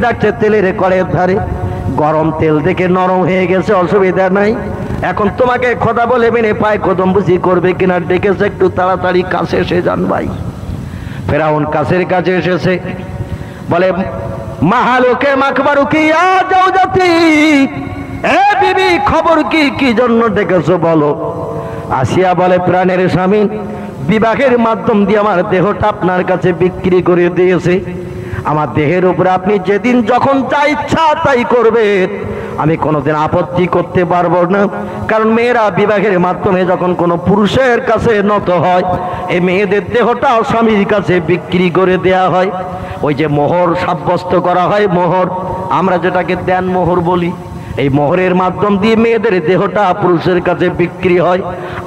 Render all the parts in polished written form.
ডাকছে তেলের কড়াইয়ের ধারে। গরম তেল দেখে নরম হয়ে গেছে, অসুবিধা নাই। এখন তোমাকে কথা বলে মেনে পায় কদম বুঝি করবে কিনা ডেকেছে, একটু তাড়াতাড়ি কাছে এসে যান ভাই। ফেরাউন কাছের কাছে এসেছে, বলে মাহালুকে মাখবারু কি যাও জাতি, এ বিবি খবর কি, কি জন্য ডেকেছো বলো। আসিয়া বলে প্রাণের স্বামী, বিবাহের মাধ্যম দিয়ে আমার দেহটা আপনার কাছে বিক্রি করে দিয়েছে। আমার দেহের উপরে আপনি যেদিন যখন যা ইচ্ছা তাই করবেন, আমি কোনোদিন আপত্তি করতে পারবো না। কারণ মেয়েরা বিবাহের মাধ্যমে যখন কোনো পুরুষের কাছে নত হয়, এই মেয়েদের দেহটাও স্বামীর কাছে বিক্রি করে দেয়া হয়। ওই যে মোহর সাব্যস্ত করা হয়, মোহর আমরা যেটাকে দেন মোহর বলি, এই মোহরের মাধ্যম দিয়ে মেয়েদের দেহটা পুরুষের কাছে বিক্রি হয়।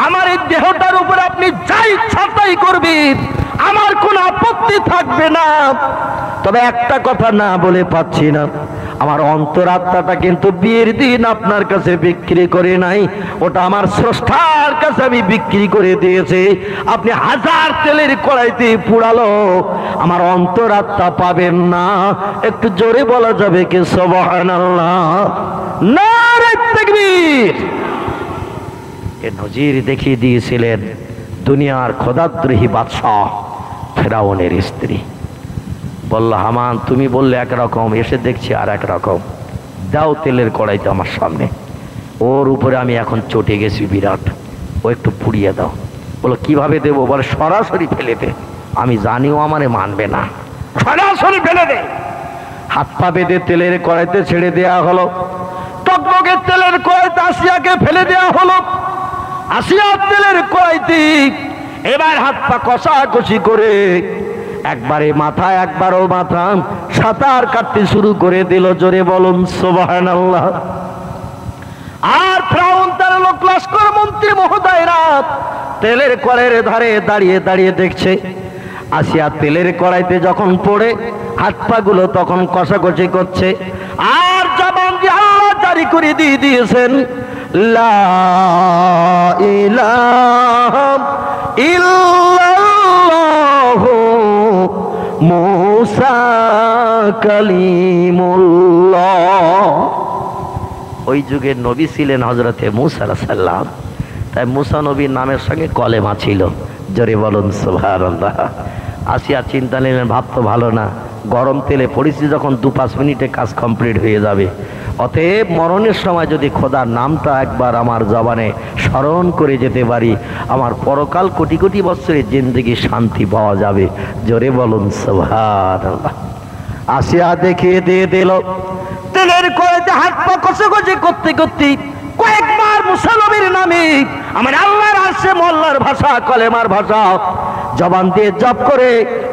আমার এই দেহটার উপরে আপনি যা ইচ্ছা তাই করবেন, আমার কোনো আপত্তি থাকবে না। তবে একটা কথা না বলে পাচ্ছি না, আমার অন্তরাত্মাটা কিন্তু বিয়ের দিন আপনার কাছে বিক্রি করে নাই, ওটা আমার স্রষ্টার কাছে আমি বিক্রি করে দিয়েছি। আপনি হাজার তেলের কড়াইতে পুড়ালো, আমার অন্তরাত্মা পাবেন না। একটু জোরে বলা যাবে কি সুবহানাল্লাহ, নারে তাকবীর। এ নজির দেখিয়ে দিয়েছিলেন দুনিয়ার খোদাদ্রোহী বাদশাহ ফেরাউনের স্ত্রী। বলল হামান তুমি বললে একরকম, এসে দেখছি আর এক রকম, দাও তেলের কড়াইতে আমার সামনে। ওর উপরে আমি এখন চটে গেছি বিরাট, ও একটু পুড়িয়ে দাও। বলো কিভাবে দেবো? বলে সরাসরি ফেলে দে। আমি জানিও আমারে মানবে না, সরাসরি ফেলে দে। হাত পা বেঁধে তেলের কড়াইতে ছেড়ে দেয়া হলো। টকবকে তেলের কড়াইতে আসিয়াকে ফেলে দেয়া হলো। আসিয়া তেলের কড়াইতে এবার হাত পা কষাকষি করে একবারে মাথা একবারও মাথা সাঁতার কাটতে শুরু করে দিল। জোরে বলুন সুবহানাল্লাহ। আর ফেরাউন তার লোক লস্কর মন্ত্রী মহোদয়রা তেলের কড়াইয়ের ধারে দাঁড়িয়ে দাঁড়িয়ে দেখছে। আসিয়া তেলের কড়াইতে যখন পড়ে হাত পা গুলো তখন কষাকষি করছে। আর জবান দিয়ে আল্লাহ জারি করে দিয়ে দিয়েছেন, লা ইলাহা ইল্লাল্লাহু মুসা কালিমুল্লাহ। ওই যুগের নবী ছিলেন হযরতে মুসা আলাইহিস সালাম, তাই মুসা নবীর নামের সঙ্গে কলেমা ছিল। জোরে বলুন সুবহানাল্লাহ। আসিয়া চিন্তা নিলেন, ভাব তো ভালো না, গরম তেলে পড়েছি যখন 2-5 মিনিটে কাজ কমপ্লিট হয়ে যাবে। অতএব মরণের সময় যদি খোদার নামটা একবার আমার জবানে স্মরণ করে যেতে পারি, আমার পরকাল কোটি কোটি বছরের জিন্দেগি শান্তি পাওয়া যাবে। জোরে বলুন সুবহানাল্লাহ। আসিয়া দেখিয়ে দিয়ে দিল তেলের কড়াইতে হাত পা কষাকষি করতে করতে কয়েকবার মুসা নবীর নামে আমার আল্লাহর আরশে মোল্লার ভাষা কলেমার ভাষা জবান দিয়ে জপ করে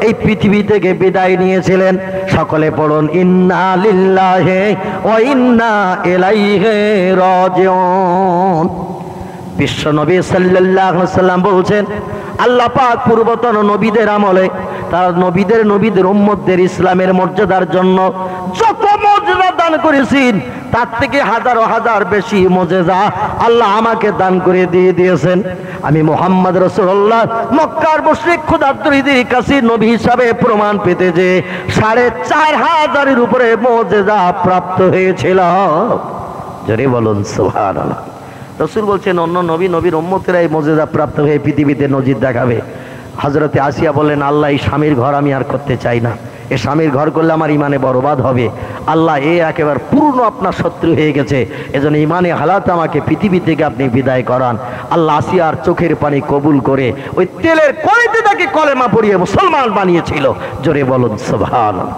এই পৃথিবী থেকে বিদায় নিয়েছিলেন। সকলে পড়ুন ইন্না লিল্লাহি ওয়া ইন্না ইলাইহি রাজিউন। বিশ্ব নবী সাল্লাল্লাহু আলাইহি ওয়াসাল্লাম বলছেন, আল্লাহ পাক পূর্বতন নবীদের আমলে তার নবীদের উম্মতদের ইসলামের মর্যাদার জন্য যত মর্যাদা দান করেছেন, তার থেকে হাজারো হাজার বেশি মর্যাদা আল্লাহ আমাকে দান করে দিয়ে দিয়েছেন। আমি মুহাম্মদ রাসূলুল্লাহ মক্কার মুশরিক খোদাদ্রোহীদের কাছে নবী হিসাবে প্রমাণ পেতে যে 4500 উপরে মর্যাদা প্রাপ্ত হয়েছিল। জোরে বলুন সুবহানাল্লাহ। রাসূল বলছেন অন্য নবীর উম্মতেরা এই মর্যাদা প্রাপ্ত হয়ে পৃথিবীতে নজির দেখাবে। হযরতে আসিয়া বললেন, আল্লাহ এই স্বামীর ঘর আমি আর করতে চাই না, এ স্বামীর ঘর করলে আমার ইমানে বরবাদ হবে। আল্লাহ এ একেবারে পূর্ণ আপনার শত্রু হয়ে গেছে, এজন্য ইমানে হালাত আমাকে পৃথিবী থেকে আপনি বিদায় করান। আল্লাহ আসিয়ার চোখের পানি কবুল করে ওই তেলের কড়াইতে তাকে কলেমা পড়িয়ে মুসলমান বানিয়েছিল। জোরে বলুন সুবহানাল্লাহ।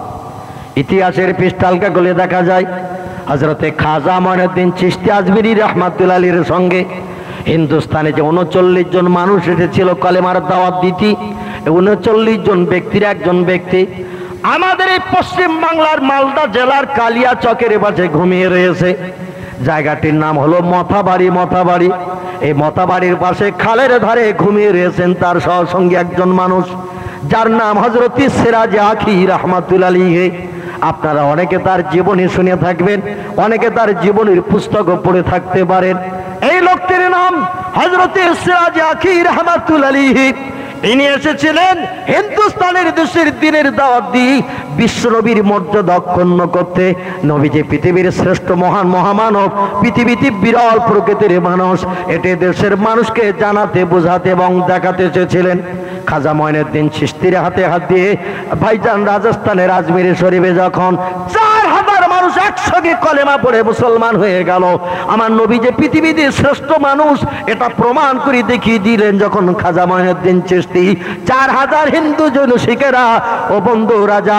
ইতিহাসের পৃষ্ঠালকা গলে দেখা যায় হযরতে খাজা মঈনুদ্দিন চিশতি আজমিরি রাহমাতুল্লাহ আলাইহির সঙ্গে হিন্দুস্তানে যে 39 জন মানুষ এসেছিল কলেমার দাওয়াত দিতে, 39 জন ব্যক্তির একজন ব্যক্তি আমাদের এই পশ্চিম বাংলার মালদা জেলার কালিয়া চকের পাশে ঘুমিয়ে রয়েছে। জায়গাটির নাম হলো মথাবাড়ি। মথাবাড়ি, এই মথাবাড়ির পাশে খালের ধারে ঘুমিয়ে রয়েছেন তার সহসঙ্গী একজন মানুষ, যার নাম হযরত সিরাজে আখি রাহমাতুল্লাহ আলাইহি। আপনারা অনেকে তার জীবনী শুনে থাকবেন, অনেকে তার জীবনীর পুস্তকও পড়ে থাকতে পারেন। এই লোকটির নাম হযরত সিরাজে আখি রাহমাতুল্লাহ আলাইহি। ইনি এসেছিলেন হিন্দুস্তানের দেশের দিনের দাওয়াত দিয়ে বিশ্বনবীর মর্যাদা অক্ষুণ্ণ করতে। নবীজি পৃথিবীর শ্রেষ্ঠ মহান মহামানব, পৃথিবীতে বিরল প্রকৃতির মানুষ, এটি দেশের মানুষকে জানাতে, বোঝাতে এবং দেখাতে এসেছিলেন। খাজা মঈনুদ্দিন চিশতির হাতে হাত দিয়ে ভাইজান রাজস্থানের আজমির শরীফে যখন 4000 মানুষ একসঙ্গে কলেমা পড়ে মুসলমান হয়ে গেল, আমার নবী যে পৃথিবীতে শ্রেষ্ঠ মানুষ এটা প্রমাণ করে দেখিয়ে দিলেন যখন খাজা মঈনুদ্দিন চিশতি 4000 হিন্দু জনশিকেরা ও বন্ধু রাজা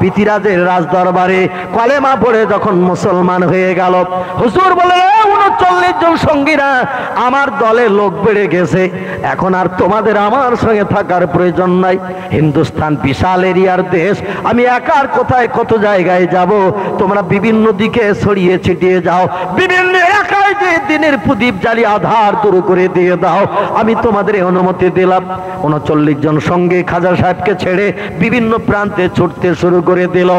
পৃথিরাজের রাজ দরবারে কলেমা পড়ে যখন মুসলমান হয়ে গেল, হুজুর বলে 39 জন সঙ্গীরা আমার দলে লোক বেড়ে গেছে, এখন আর তোমাদের আমার সঙ্গে থাকার প্রয়োজন নাই। হিন্দুস্তান বিশাল এরিয়ার দেশ, আমি একার কোথায় কত জায়গায় যাব, তোমরা বিভিন্ন দিকে ছড়িয়ে ছিটিয়ে যাও, বিভিন্ন এলাকায় যে দিনের প্রদীপ জ্বালিয়ে আধার দূর করে দিয়ে দাও, আমি তোমাদের অনুমতি দিলাম। 39 জন সঙ্গে খাজা সাহেবকে ছেড়ে বিভিন্ন প্রান্তে ছুটতে শুরু করে দিল।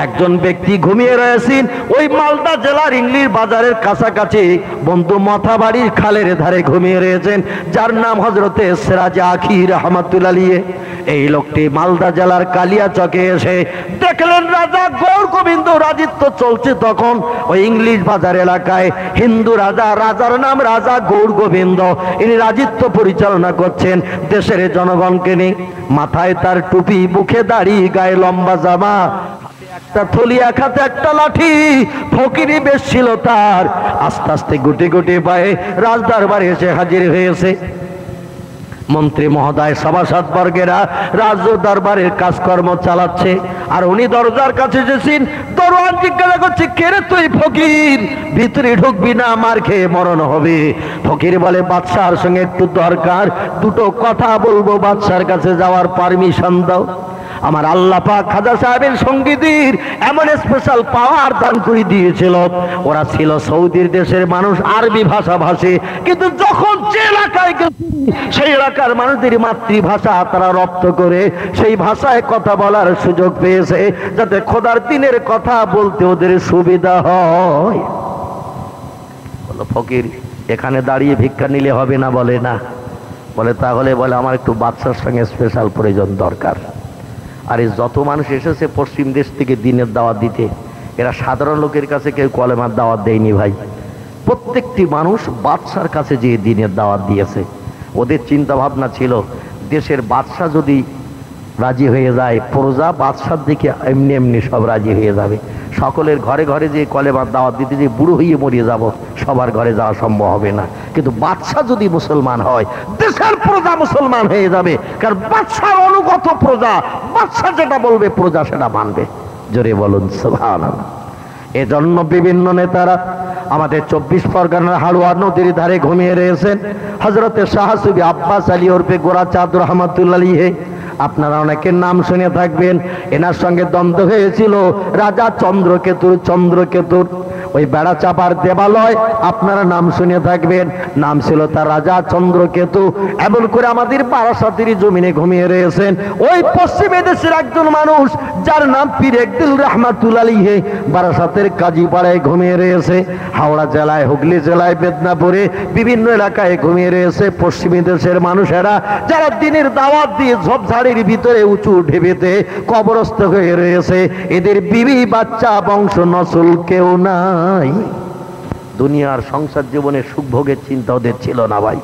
একজন ব্যক্তি ঘুমিয়ে রয়েছেন ওই মালদা জেলার ইংলিশ বাজারের কাছাকাছি বন্ধু মথাবাড়ির খালের ধারে ঘুমিয়ে রয়েছেন, যার নাম হযরতে সিরাজ আখি রহমাতুল্লাহ আলাইহি। এই লোকটি মালদা জেলার কালিয়াচকে এসে দেখলেন রাজা গৌর গোবিন্দ রাজত্ব চলছে। তখন ওই ইংলিশ বাজার এলাকায় হিন্দু রাজা, রাজার নাম রাজা গৌর গোবিন্দ, ইনি রাজত্ব পরিচালনা করছেন দেশের জনগণকে নিয়ে। মাথায় তার টুপি, মুখে দাড়ি, গায়ে লম্বা জামা, একটা থলিয়া, খাতে একটা লাঠি, ফকিরি বেশ ছিল তার। আস্তে আস্তে গুটি গুটি পায়ে রাজদরবারে এসে হাজির হয়েছে। মন্ত্রী মহোদয়, সভাসদ বর্গেরা রাজ্য দরবারের কাজকর্ম চালাচ্ছে, আর উনি দরজার কাছে এসেছেন। দরওয়ান জিজ্ঞাসা করছে, কে রে তুই? ফকির, ভিতরে ঢুকবি না, মার খেয়ে মরণ হবে। ফকির বলে, বাদশার সঙ্গে একটু দরকার, দুটো কথা বলবো, বাদশার কাছে যাওয়ার পারমিশন দাও। আমার আল্লাহ পাক খাজা সাহেবের সঙ্গীদের এমন স্পেশাল পাওয়ার দান করে দিয়েছিল, ওরা ছিল সৌদির দেশের মানুষ, আরবি ভাষা ভাষী, কিন্তু যখন যে এলাকায় গেছে সেই এলাকার মানুষদের মাতৃভাষা তারা রপ্ত করে সেই ভাষায় কথা বলার সুযোগ পেয়েছে, যাতে খোদার দিনের কথা বলতে ওদের সুবিধা হয়। বলো, ফকির এখানে দাঁড়িয়ে ভিক্ষা নিলে হবে না? বলে না। বলে তাহলে বলে আমার একটু বাদশার সঙ্গে স্পেশাল প্রয়োজন দরকার। আর এই যত মানুষ এসেছে পশ্চিম দেশ থেকে দিনের দাওয়াত দিতে, এরা সাধারণ লোকের কাছে কেউ কলেমার দাওয়াত দেয়নি ভাই, প্রত্যেকটি মানুষ বাদশার কাছে যে দিনের দাওয়াত দিয়েছে। ওদের চিন্তা ভাবনা ছিল দেশের বাদশা যদি রাজি হয়ে যায়, প্রজা বাদশার দিকে এমনি এমনি সব রাজি হয়ে যাবে। সকলের ঘরে ঘরে যে কলেমার দাওয়াত দিতে যে বুড়ো হয়ে মরিয়ে যাব, সবার ঘরে যাওয়া সম্ভব হবে না। কিন্তু বাদশা যদি মুসলমান হয়, দেশের প্রজা মুসলমান হয়ে যাবে, কারণ বাদশার অনুগত প্রজা, বাদশা যেটা বলবে প্রজা সেটা মানবে। জোরে বলুন সুবহানাল্লাহ। এজন্য বিভিন্ন নেতারা আমাদের 24 পরগনার হাড়ুয়া নদীর ধারে ঘুমিয়ে রয়েছেন। হযরতে শাহ সুফি আব্বাস আলী ওরফে গোরাচাঁদ রহমাতুল্লাহ আলাইহি, আপনারা অনেকের নাম শুনে থাকবেন। এনার সঙ্গে দ্বন্দ্ব হয়েছিল রাজা চন্দ্রকেতুর। ওই বেড়া চাপার দেবালয় আপনারা নাম শুনে থাকবেন, নাম ছিল তার রাজা চন্দ্রকেতু। এমন করে আমাদের বারাসাতের জমিনে ঘুমিয়ে রয়েছেন ওই পশ্চিমে দেশের একজন মানুষ যার নাম পীর একদিল রহমাতুল্লাহ আলাইহি, বারাসাতের কাজীপাড়ায় ঘুমিয়ে রয়েছে। হাওড়া জেলায়, হুগলি জেলায়, মেদিনীপুরে বিভিন্ন এলাকায় ঘুমিয়ে রয়েছে পশ্চিমী দেশের মানুষেরা, যারা দিনের দাওয়াত দিয়ে ঝোপঝাড়ির ভিতরে উঁচু ঢিবিতে কবরস্থ হয়ে রয়েছে। এদের বিবি বাচ্চা বংশ নসল কেউ নাই। দুনিয়ার সংসার জীবনের সুখ ভোগের চিন্তা ওদের ছিল না ভাই।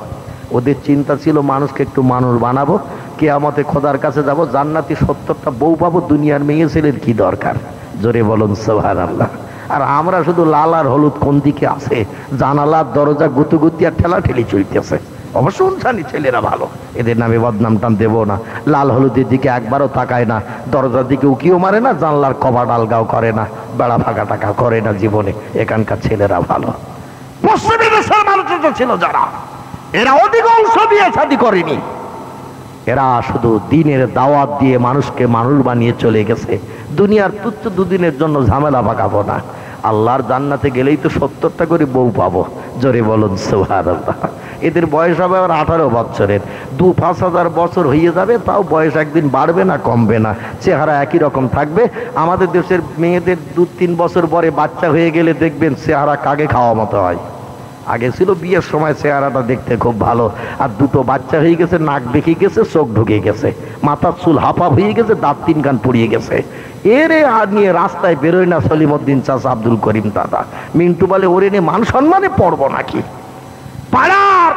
ওদের চিন্তা ছিল মানুষকে একটু মানুষ বানাবো, কিয়ামতে খোদার কাছে যাব, জান্নাতি 70টা বউ পাবো, দুনিয়ার মেয়ে ছেলের কি দরকার? জোরে বলুন সুবহানাল্লাহ। আর আমরা শুধু লাল আর হলুদ কোন দিকে আছে, জানালার দরজা গুতুগুতি আর ঠেলা ঠেলি চলতেছে। অবশ্য জানি ছেলেরা ভালো, এদের নামে বদনাম টান দেবো না। লাল হলুদের দিকে একবারও তাকায় না, দরজার দিকে উকিও মারে না, জানলার কবাট আলগাও করে না, বেড়া ফাঁকা টাকা করে না জীবনে। এখানকার ছেলেরা ভালো। পশ্চিমী দেশের মানুষ ছিল যারা, এরা অধিকাংশ বিয়ে শাদী করেনি, এরা শুধু দিনের দাওয়াত দিয়ে মানুষকে মানুষ বানিয়ে চলে গেছে। দুনিয়ার তুচ্ছ দুদিনের জন্য ঝামেলা পাকাবো না, আল্লাহর জান্নাতে গেলেই তো 70টা করে বউ পাবো। জোরে বলুন সুবহানাল্লাহ। এদের বয়স হবে আর 18 বছরের, 2-5 বছর হয়ে যাবে, তাও বয়স একদিন বাড়বে না কমবে না, চেহারা একই রকম থাকবে। আমাদের দেশের মেয়েদের 2-3 বছর পরে বাচ্চা হয়ে গেলে দেখবেন চেহারা কাকে খাওয়া মতো হয়। আগে ছিল বিয়ের সময় চেহারাটা দেখতে খুব ভালো, আর দুটো বাচ্চা হয়ে গেছে, নাক বেঁকে গেছে, চোখ ঢুকে গেছে, মাথার চুল হাফাফ হয়ে গেছে, দাঁত তিন কান পুড়িয়ে গেছে। এরে আর নিয়ে রাস্তায় বেরোয় না সলিমউদ্দিন চাচা, আব্দুল করিম দাদা। মিন্টু বলে ওরে নিয়ে মান সম্মানে পড়বো নাকি? পাড়ার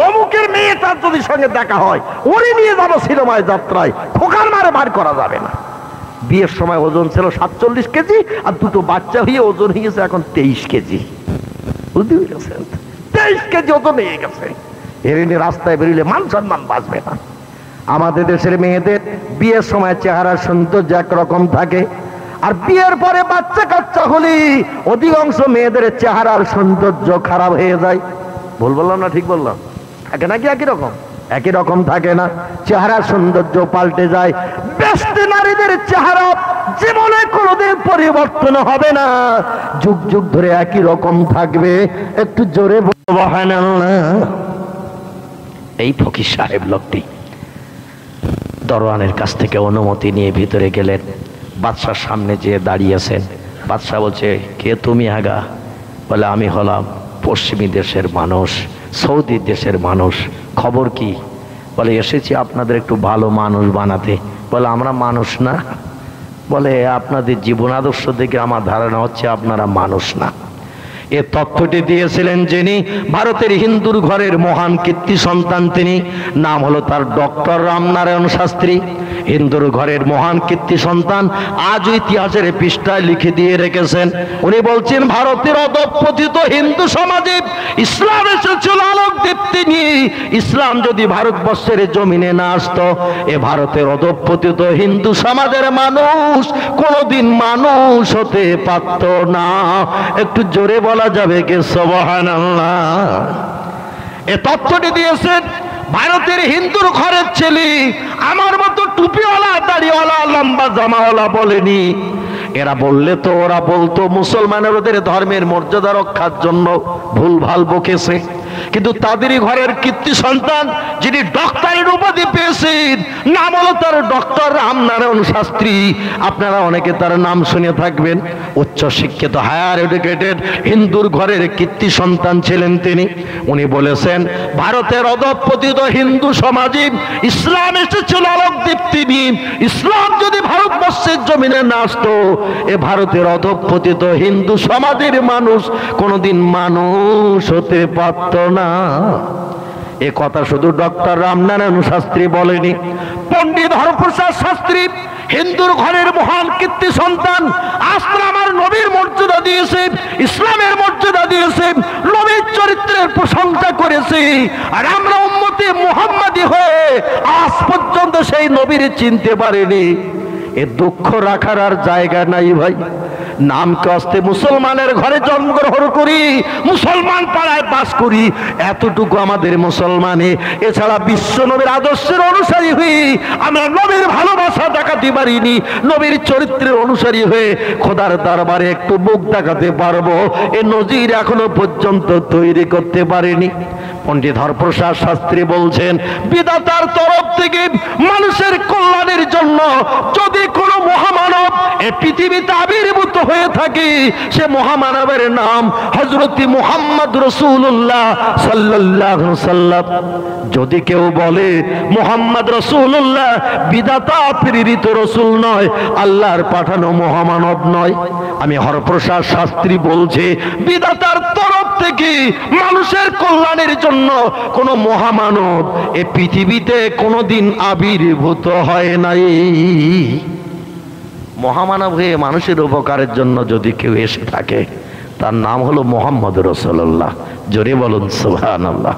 অমুকের মেয়েটার যদি সঙ্গে দেখা হয় ওরে নিয়ে যাবো সিনেমায় যাত্রায়, খোকার মারে বার করা যাবে না। বিয়ের সময় ওজন ছিল 47 কেজি, আর দুটো বাচ্চা হয়ে ওজন হয়ে গেছে এখন 23 কেজি। বুঝতে পেরেছেন? 23 কেজি ওজন হয়ে গেছে। এর নিয়ে রাস্তায় বেরোলে মান সম্মান বাঁচবে না। আমাদের দেশের মেয়েদের বিয়ের সময় চেহারা সৌন্দর্য একরকম থাকে, আর বিয়ের পরে বাচ্চা কাচ্চা হলে অধিকাংশ মেয়েদের চেহারার সৌন্দর্য খারাপ হয়ে যায়। ভুল বললাম না ঠিক বললাম? থাকে নাকি একই রকম? একই রকম থাকে না, চেহারার সৌন্দর্য পাল্টে যায়। ব্যস্ত নারীদের চেহারা জীবনে কোনোদিন পরিবর্তন হবে না, যুগ যুগ ধরে একই রকম থাকবে। একটু জোরে সুবহানাল্লাহ। এই ফকির সাহেব লোকটি দরওয়ানের কাছ থেকে অনুমতি নিয়ে ভিতরে গেলেন, বাদশার সামনে যেয়ে দাঁড়িয়েছেন। বাদশা বলছে, কে তুমি আগা? বলে আমি হলাম পশ্চিমী দেশের মানুষ, সৌদি দেশের মানুষ। খবর কি? বলে এসেছি আপনাদের একটু ভালো মানুষ বানাতে। বলে আমরা মানুষ না। বলে আপনাদের জীবন আদর্শ দেখে আমার ধারণা হচ্ছে আপনারা মানুষ না। এ তথ্যটি দিয়েছিলেন যিনি ভারতের হিন্দুর ঘরের মহান কীর্তি সন্তান, তিনি নাম হলো তার ডক্টর রামনারায়ণ শাস্ত্রী। হিন্দুর ঘরের মহান কীর্তি সন্তান আজ ইতিহাসের পৃষ্ঠায় লিখে দিয়ে রেখেছেন। উনি বলছেন, ভারতের অধঃপতিত হিন্দু সমাজে ইসলাম এসেছিল আলোক দীপ্তি নিয়ে। ইসলাম যদি ভারতবর্ষের জমিনে না আসতো, এ ভারতের অধঃপতিত হিন্দু সমাজের মানুষ কোনোদিন মানুষ হতে পারত না। একটু জোরে বলা যাবে কে সুবহানাল্লাহ? এ তথ্যটি দিয়েছেন ভারতের হিন্দুর ঘরের ছেলে, আমার মতো টুপিওয়ালা, দাড়িওয়ালা, লম্বা জামাওয়ালা বলেনি। এরা বললে তো ওরা বলতো মুসলমানের ওদের ধর্মের মর্যাদা রক্ষার জন্য ভুলভাল বকেছে, কিন্তু তাদেরই ঘরের কীর্তি সন্তান যিনি ডক্টরের উপাধি পেয়েছেন, নাম হলো তার ডক্টর রামনারায়ণ শাস্ত্রী। আপনারা অনেকে তার নাম শুনে থাকবেন। উচ্চ শিক্ষিত, হায়ার এডুকেটেড হিন্দুর ঘরের কীর্তি সন্তান ছিলেন তিনি। উনি বলেছেন, ভারতের অধঃপতিত হিন্দু সমাজে ইসলাম এসেছিল আলোক দীপ্তি নিয়ে। ইসলাম যদি ভারতবর্ষের জমিনে না আসতো, এ ভারতের অধঃপতিত হিন্দু সমাজের মানুষ কোনোদিন মানুষ হতে পারত না। এ কথা শুধু ডক্টর রামনারায়ণ শাস্ত্রী বলেনি, পণ্ডিত হরপ্রসাদ শাস্ত্রী হিন্দুর ঘরের মহান কীর্তি সন্তান। আজ আমার নবীর মর্যাদা দিয়েছে, ইসলামের মর্যাদা দিয়েছে, নবীর চরিত্রের প্রশংসা করেছে। আর আমরা উম্মতে মুহাম্মাদি হয়ে আজ পর্যন্ত সেই নবীর চিনতে পারিনি। এ দুঃখ রাখার আর জায়গা নাই ভাই। নাম কষ্টে মুসলমানের ঘরে জন্মগ্রহণ করি, মুসলমান পাড়ায় বাস করি, এতটুকু আমাদের মুসলমানে। এছাড়া বিশ্ব নবীর আদর্শের অনুসারী হয়ে আমরা নবীর ভালোবাসা দেখাতে পারিনি, নবীর চরিত্রের অনুসারী হয়ে খোদার দরবারে একটু মুখ দেখাতে পারবো, এ নজির এখনো পর্যন্ত তৈরি করতে পারিনি। পণ্ডিত হরপ্রসাদ শাস্ত্রী বলছেন, বিধাতার তরফ থেকে মানুষের কল্যাণের জন্য যদি কোনো মহামানব এ পৃথিবীতে আবির্ভূত হয়ে থাকে, সে মহামানবের নাম হযরত মুহাম্মদ রাসূলুল্লাহ সাল্লাল্লাহু আলাইহি ওয়াসাল্লাম। যদি কেউ বলে মুহাম্মদ রাসূলুল্লাহ বিধাতা প্রেরিত রাসূল নয়, আল্লাহর পাঠানো মহামানব নয়, আমি হরপ্রসাদ শাস্ত্রী বলছে, বিধাতার তরফ থেকে মানুষের কল্যাণের জন্য কোন মহামানব এ পৃথিবীতে কোনোদিন আবির্ভূত হয় নাই। মহামানব হয়ে মানুষের উপকারের জন্য যদি কেউ এসে থাকে, তার নাম হলো মুহাম্মদ রাসূলুল্লাহ। জোরে বলুন সুবহানাল্লাহ।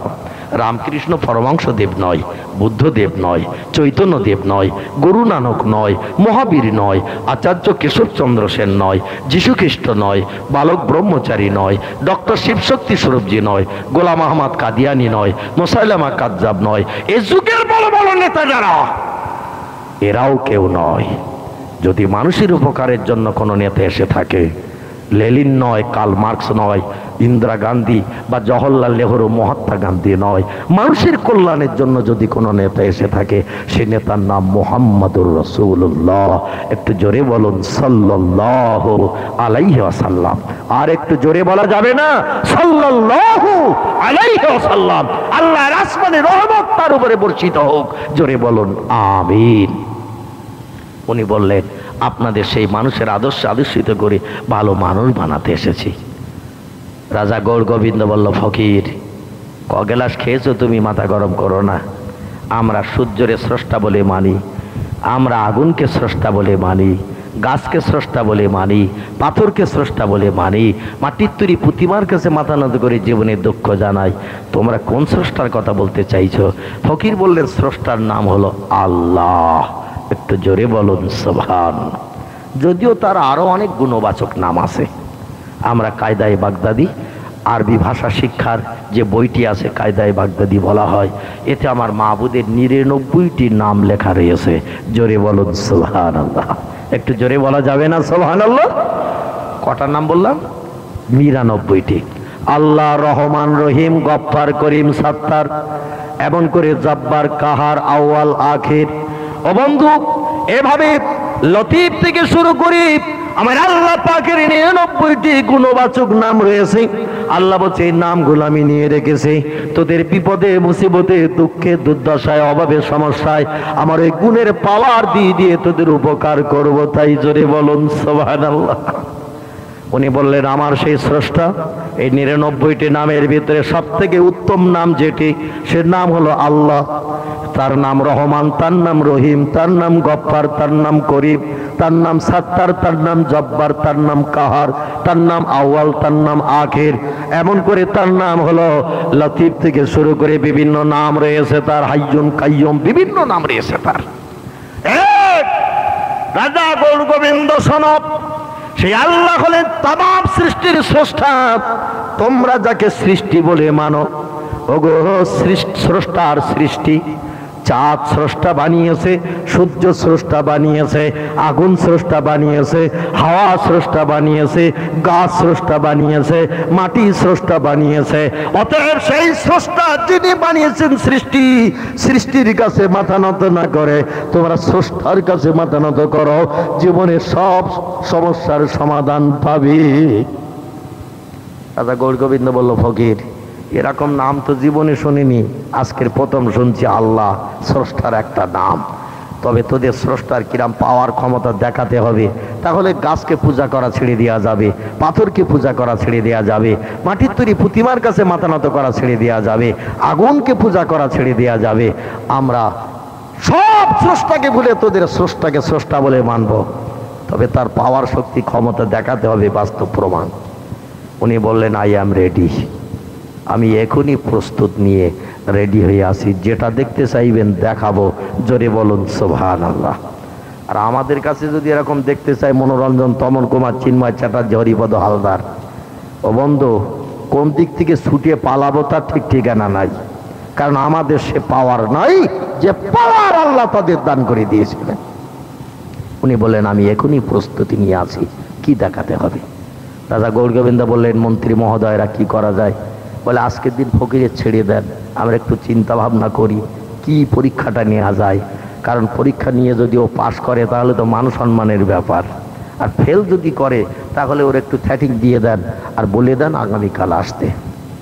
রামকৃষ্ণ পরমহংসদেব নয়, বুদ্ধদেব নয়, চৈতন্যদেব নয়, গুরু নানক নয়, মহাবীর নয়, আচার্য কেশবচন্দ্র সেন নয়, যীশুখ্রিস্ট নয়, বালক ব্রহ্মচারী নয়, ডক্টর শিবশক্তি স্বরূপজি নয়, গোলাম আহমদ কাদিয়ানি নয়, মুসাইলামা কাজ্জাব নয়। এ যুগের বড় বড় নেতা যারা, এরাও কেউ নয়। যদি মানুষের উপকারের জন্য কোনো নেতা এসে থাকে, লেনিন নয়, কার্ল মার্কস নয়, ইন্দিরা গান্ধী বা জওহরলাল নেহরু, মহাত্মা গান্ধী নয়। মানুষের কল্যাণের জন্য যদি কোনো নেতা এসে থাকে, সেই নেতার নাম মুহাম্মাদুর রাসূলুল্লাহ। একটু জোরে বলুন সাল্লাল্লাহু আলাইহি ওয়াসাল্লাম। আর একটু জোরে বলা যাবে না? সাল্লাল্লাহু আলাইহি ওয়াসাল্লাম। আল্লাহর আসমানে রহমত তার উপরে বর্ষিত হোক। জোরে বলুন আমিন। উনি বললেন, আপনাদের সেই মানুষের আদর্শে আদর্শিত করে ভালো মানুষ বানাতে এসেছি। রাজা গৌর গোবিন্দ বলল, ফকির ক গ্লাস খেয়েছো তুমি, মাথা গরম করো না। আমরা সূর্যরে স্রষ্টা বলে মানি, আমরা আগুনকে স্রষ্টা বলে মানি, গাছকে স্রষ্টা বলে মানি, পাথরকে স্রষ্টা বলে মানি, মাটির তৈরি প্রতিমার কাছে মাথা নত করে জীবনের দুঃখ জানাই। তোমরা কোন স্রষ্টার কথা বলতে চাইছো? ফকির বললেন, স্রষ্টার নাম হলো আল্লাহ। একটু জোরে বলুন সুবহান। যদিও তার আরো অনেক গুণবাচক নাম আছে। আমরা কায়দায়ে বাগদাদি, আরবি ভাষা শিক্ষার যে বইটি আছে কায়দায়ে বাগদাদি বলা হয়, এতে আমার মাবুদের ৯৯টি নাম লেখা রয়েছে। জোরে বলুন সুবহানাল্লাহ। একটু জোরে বলা যাবে না সুবহানাল্লাহ? কটা নাম বললাম? ৯৯টি। আল্লাহ, রহমান, রহিম, গফফার, করিম, সাত্তার, এমন করে জব্বার, কাহার, আউয়াল, আখির। ও বন্ধু, এভাবে লতিফ থেকে শুরু করি আমার আল্লাহ পাকের ৯৯টি গুণবাচক নাম রয়েছে। আল্লাহ বলছে, এই নামগুলো আমি নিয়ে রেখেছি তোদের বিপদে, মুসিবতে, দুঃখে, দুর্দশায়, অভাবে, সমস্যায় আমার এই গুণের পাওয়ার দিয়ে দিয়ে তোদের উপকার করব। তাই জোরে বলুন সুবহানাল্লাহ। উনি বললেন, আমার সেই স্রষ্টা এই ৯৯টি নামের ভিতরে সব থেকে উত্তম নাম যেটি, সে নাম হলো আল্লাহ। তার নাম রহমান, তার নাম রহিম, তার নাম গফফার, তার নাম করিম, তার নাম সাত্তার, তার নাম জব্বার, তার নাম কাহার, তার নাম আউয়াল, তার নাম আখির, এমন করে তার নাম হলো লতিফ থেকে শুরু করে বিভিন্ন নাম রয়েছে তার, হাইয়ুন, কাইয়ুম, বিভিন্ন নাম রয়েছে তার। রাজা গৌর গোবিন্দ সনব, সেই আল্লাহ হলেন তামাম সৃষ্টির স্রষ্টা। তোমরা যাকে সৃষ্টি বলে মানো, ওগো স্রষ্টার সৃষ্টি। চাঁদ স্রষ্টা বানিয়েছে, সূর্য স্রষ্টা বানিয়েছে, আগুন স্রষ্টা বানিয়েছে, হাওয়া স্রষ্টা বানিয়েছে, গাছ স্রষ্টা বানিয়েছে, মাটি স্রষ্টা বানিয়েছে। অতএব সেই স্রষ্টা যিনি বানিয়েছেন সৃষ্টি, সৃষ্টির কাছে মাথা নত না করে তোমরা স্রষ্টার কাছে মাথা নত করো, জীবনে সব সমস্যার সমাধান পাবে। রাজা গৌর গোবিন্দ বলল, ফকির এরকম নাম তো জীবনে শুনিনি, আজকের প্রথম শুনছি আল্লাহ স্রষ্টার একটা নাম। তবে তোদের স্রষ্টার কিরাম পাওয়ার ক্ষমতা দেখাতে হবে। তাহলে গাছকে পূজা করা ছেড়ে দেওয়া যাবে, পাথরকে পূজা করা ছেড়ে দেওয়া যাবে, মাটির তৈরি প্রতিমার কাছে মাথা নত করা ছেড়ে দেওয়া যাবে, আগুনকে পূজা করা ছেড়ে দেওয়া যাবে। আমরা সব স্রষ্টাকে ভুলে তোদের স্রষ্টাকে স্রষ্টা বলে মানব। তবে তার পাওয়ার শক্তি ক্ষমতা দেখাতে হবে, বাস্তব প্রমাণ। উনি বললেন, আই অ্যাম রেডি। আমি এখনই প্রস্তুত নিয়ে রেডি হয়ে আছি, যেটা দেখতে চাইবেন দেখাবো। জোরে বলুন সুবহানাল্লাহ। আর আমাদের কাছে যদি এরকম দেখতে চাই মনোরঞ্জন, তমন কুমার, চিন্ময় চ্যাটার্জি, হরিপদ হালদার, ও বন্ধু কোন দিক থেকে ছুটিয়ে পালাবো তার ঠিক ঠিকানা নাই। কারণ আমাদের সে পাওয়ার নাই যে পাওয়ার আল্লাহ তাদের দান করে দিয়েছিলেন। উনি বললেন, আমি এখনই প্রস্তুতি নিয়ে আছি, কি দেখাতে হবে? রাজা গৌর গোবিন্দ বললেন, মন্ত্রী মহোদয়রা কি করা যায়? বলে, আজকের দিন ফকিরের ছেড়ে দেন, আমরা একটু চিন্তা ভাবনা করি কি পরীক্ষাটা নেওয়া যায়। কারণ পরীক্ষা নিয়ে যদি ও পাশ করে তাহলে তো মান সম্মানের ব্যাপার, আর ফেল যদি করে তাহলে ওর একটু থ্যাটিং দিয়ে দেন আর বলে দেন আগামীকাল আসতে।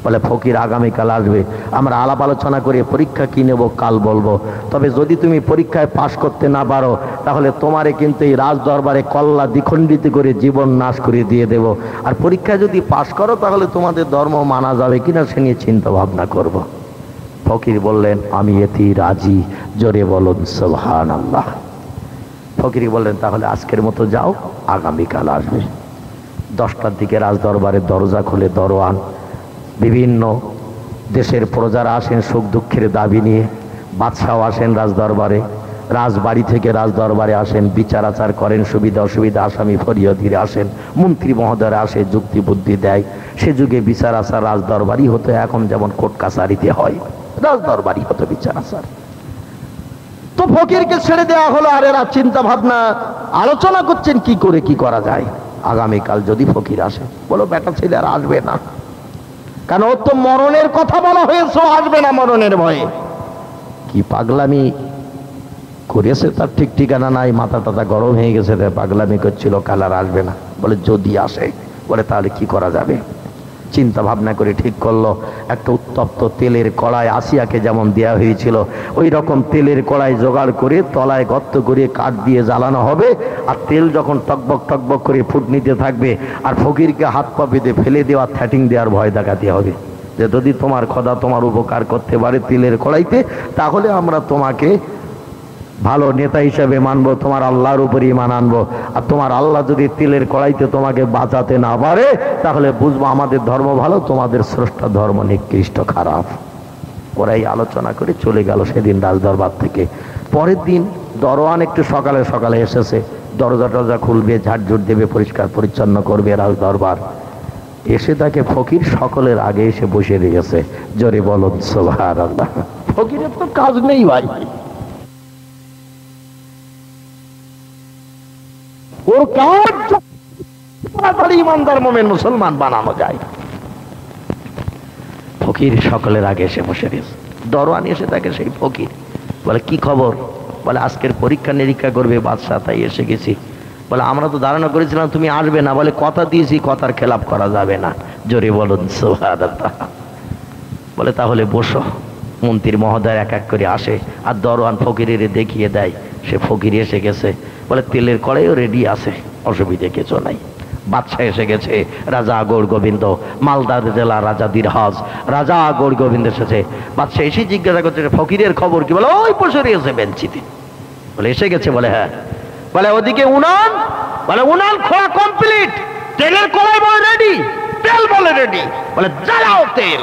বলে, ফকির আগামীকাল আসবে, আমরা আলাপ আলোচনা করে পরীক্ষা কি নেব কাল বলবো। তবে যদি তুমি পরীক্ষায় পাশ করতে না পারো তাহলে তোমারে কিন্তু এই রাজ দরবারে কল্লা দ্বিখণ্ডিত করে জীবন নাশ করে দিয়ে দেব। আর পরীক্ষায় যদি পাশ করো তাহলে তোমাদের ধর্ম মানা যাবে কিনা সে নিয়ে চিন্তা ভাবনা করব। ফকির বললেন, আমি এতেই রাজি। জোরে বলুন সুবহানাল্লাহ। ফকির বললেন, তাহলে আজকের মতো যাও, আগামীকাল আসবে। 10টার দিকে রাজ দরবারের দরজা খুলে দরওয়ান, বিভিন্ন দেশের প্রজারা আসেন সুখ দুঃখের দাবি নিয়ে, বাদশাহ আসেন রাজদরবারে, রাজবাড়ি থেকে রাজদরবারে আসেন, বিচার আচার করেন, সুবিধা অসুবিধা আসামি ফরিয়াদিরা আসেন, মন্ত্রী মহোদয়রা আসে, যুক্তি বুদ্ধি দেয়। সে যুগে বিচার আচার রাজদরবারই হতো, এখন যেমন কোর্ট কাছারিতে হয়, রাজদরবারই হতো বিচার আচার। তো ফকিরকে ছেড়ে দেওয়া হলো, আর এরা চিন্তা ভাবনা আলোচনা করছেন কি করে কি করা যায়। আগামীকাল যদি ফকির আসে। বলো বেটা ছেলে আর আসবে না, কারণ ওর তো মরণের কথা বলা হয়েছে, আসবে না মরণের ভয়ে। কি পাগলামি করেছে তার ঠিক ঠিকানা নাই, মাথা টাথা গরম হয়ে গেছে, পাগলামি করছিল, কাল আর আসবে না। বলে যদি আসে, বলে তাহলে কি করা যাবে? চিন্তা ভাবনা করে ঠিক করলো একটা উত্তপ্ত তেলের কড়াই, আসিয়াকে যেমন দেওয়া হয়েছিল ওই রকম তেলের কড়াই জোগাড় করে তলায় গর্ত করে কাঠ দিয়ে জ্বালানো হবে, আর তেল যখন টকবক টকবক করে ফুট নিতে থাকবে, আর ফকিরকে হাত পা বেঁধে ফেলে দেওয়া, থ্যাটিং দেওয়ার ভয় দেখাতে হবে যে যদি তোমার খোদা তোমার উপকার করতে পারে তেলের কড়াইতে, তাহলে আমরা তোমাকে ভালো নেতা হিসেবে মানবো, তোমার আল্লাহর উপর ঈমান আনবো। আর তোমার আল্লাহ যদি তেলের কড়াইতে তোমাকে বাঁচাতে না পারে, তাহলে বুঝবো আমাদের ধর্ম ভালো, তোমাদের স্রষ্টা ধর্ম নিকৃষ্ট খারাপ। ওরাই আলোচনা করে চলে গেল সেদিন রাজদরবার থেকে। পরের দিন দরওয়ান একটু সকালে সকালে এসেছে, দরজা টরজা খুলবে, ঝাড়ঝুট দেবে, পরিষ্কার পরিচ্ছন্ন করবে রাজদরবার। এসে তাকে ফকির সকলের আগে এসে বসে রেখেছে। জোরে বলুন সুবহানাল্লাহ। ফকিরের তো কাজ নেই ভাই, ওর কাজ তাড়াতাড়ি ইমানদার মুমিন মুসলমান বানানো যায়। ফকির সকলের আগে এসে বসে গেছে। দরওয়ান এসে তাকে সেই ফকির বলে কি খবর? বলে আজকের পরীক্ষা নিরীক্ষা করবে বাদশাহ, তাই এসে গেছি। বলে আমরা তো ধারণা করেছিলাম তুমি আসবে না। বলে কথা দিয়েছি, কথার খেলাপ করা যাবে না। জোরে বলুন সুবহানাল্লাহ। বলে তাহলে বসো। মন্ত্রী মহোদয় এক এক করে আসে, আর দরওয়ান ফকিরের দেখিয়ে দেয় সে ফকির এসে গেছে। বলে তেলের কড়াইও রেডি আছে, অসুবিধে কিছু নাই। বাদশাহ এসে গেছে, রাজা গৌড় গোবিন্দ, মালদা জেলা রাজা দিরহাজ, রাজা গৌড় গোবিন্দ এসেছে। বাদশাহ এসে জিজ্ঞাসা করছে ফকিরের খবর কি? বলে ওই বসে এসে বেঞ্চিতে। বলে এসে গেছে? বলে হ্যাঁ। বলে ওদিকে উনান? বলে উনান খোলা কমপ্লিট, তেলের কড়াই বলে রেডি, তেল বলে রেডি। বলে জ্বালাও তেল।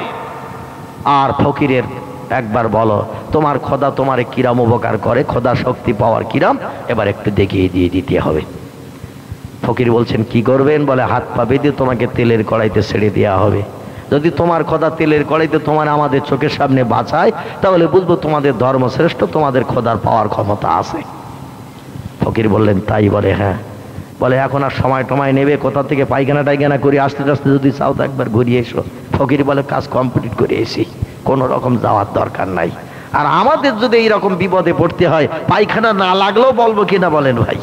আর ফকিরের একবার বলো তোমার খোদা তোমার কিরাম উপকার করে, খোদা শক্তি পাওয়ার কিরাম, এবার একটু দেখিয়ে দিয়ে দিতে হবে। ফকির বলছেন কি করবেন? বলে হাত পা বেঁধে তোমাকে তেলের কড়াইতে ছেড়ে দেওয়া হবে। যদি তোমার খোদা তেলের কড়াইতে তোমার আমাদের চোখের সামনে বাঁচায়, তাহলে বুঝবো তোমাদের ধর্ম শ্রেষ্ঠ, তোমাদের খোদার পাওয়ার ক্ষমতা আছে। ফকির বললেন তাই? বলে হ্যাঁ। বলে এখন আর সময় টময় নেবে? কোথা থেকে পায়খানা টাইখানা করে আসতে আসতে যদি চাও তো একবার ঘুরিয়ে এসো। ফকির বলে কাজ কমপ্লিট করে এসি, কোনো রকম যাওয়ার দরকার নাই। আর আমাদের যদি এইরকম বিপদে পড়তে হয়, পায়খানা না লাগলেও বলবো কিনা বলেন ভাই?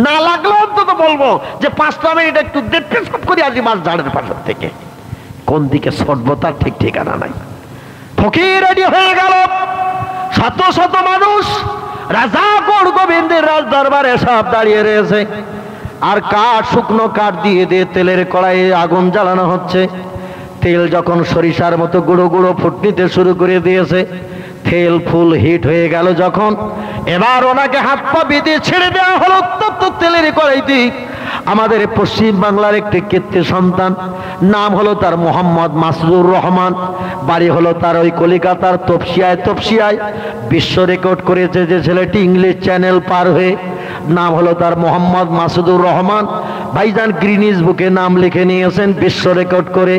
না লাগলেও অন্তত বলবো যে 5টা মিনিট একটু দেখতে সব করে আসি মাছ ঝাড়ের পাশের থেকে। কোন দিকে ছটবো তার ঠিক ঠিকানা নাই। ফকির রেডি হয়ে গেল, শত শত মানুষ রাজা গৌড় গোবিন্দের রাজ দরবারে সব দাঁড়িয়ে রয়েছে। আর কাঠ, শুকনো কাঠ দিয়ে দিয়ে তেলের কড়াইয়ে আগুন জ্বালানো হচ্ছে। তেল যখন সরিষার মতো গুঁড়ো গুঁড়ো ফুটনিতে শুরু করে দিয়েছে, তেল ফুল হিট হয়ে গেল যখন, এবার ওনাকে হাত পা বেঁধে ছেড়ে দেওয়া হলো উত্তপ্ত তেলের কড়াইতে। আমাদের পশ্চিম বাংলার একটি কীর্তি সন্তান, নাম হলো তার মোহাম্মদ মাসুদুর রহমান, বাড়ি হলো তার ওই কলিকাতার তপসিয়ায় বিশ্ব রেকর্ড করেছে যে ছেলেটি ইংলিশ চ্যানেল পার হয়ে। নাম হলো তার মোহাম্মদ মাসুদুর রহমান। ভাইজান গ্রিনিজ বুকে নাম লিখে নিয়েছেন বিশ্ব রেকর্ড করে,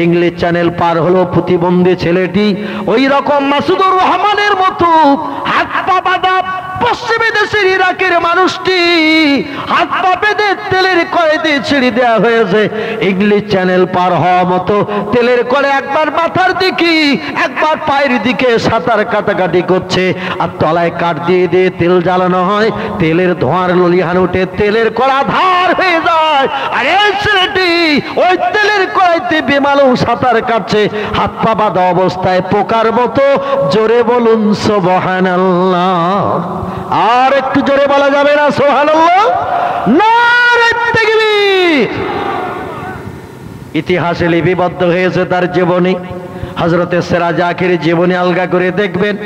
ইংলিশ চ্যানেল পার হলো প্রতিবন্ধী ছেলেটি। ওই রকম মাসুদুর রহমানের মতো হাত পা বাঁধা পশ্চিমী দেশের ইরাকের মানুষটি হাত পা বেঁধে তেলের কড়াইতে ছেড়ে দেওয়া হয়েছে। ইংলিশ চ্যানেল পার হওয়া মতো তেলের কড়াই একবার মাথার দিকে একবার পায়ের দিকে সাঁতার কাটাকাটি করছে। আর তলায় কাঠ দিয়ে দিয়ে তেল জ্বালানো হয়, তেলের ধোঁয়ার ললিহান উঠে তেলের কড়া ধার হয়ে যায়। আর এই ছেলেটি ওই তেলের কড়াইতে বেমালুম সাঁতার কাটছে, হাত পা বাঁধা অবস্থায় পোকার মতো। জোরে বলুন সুবহানাল্লাহ। আর একটু জোরে বলা যাবে না সুবহানাল্লাহ? নারে তাকবীর। ইতিহাসে লিপিবদ্ধ হয়েছে তার জীবনী। হযরতে সিরাজ আখির জীবনী আলগা করে দেখবেন।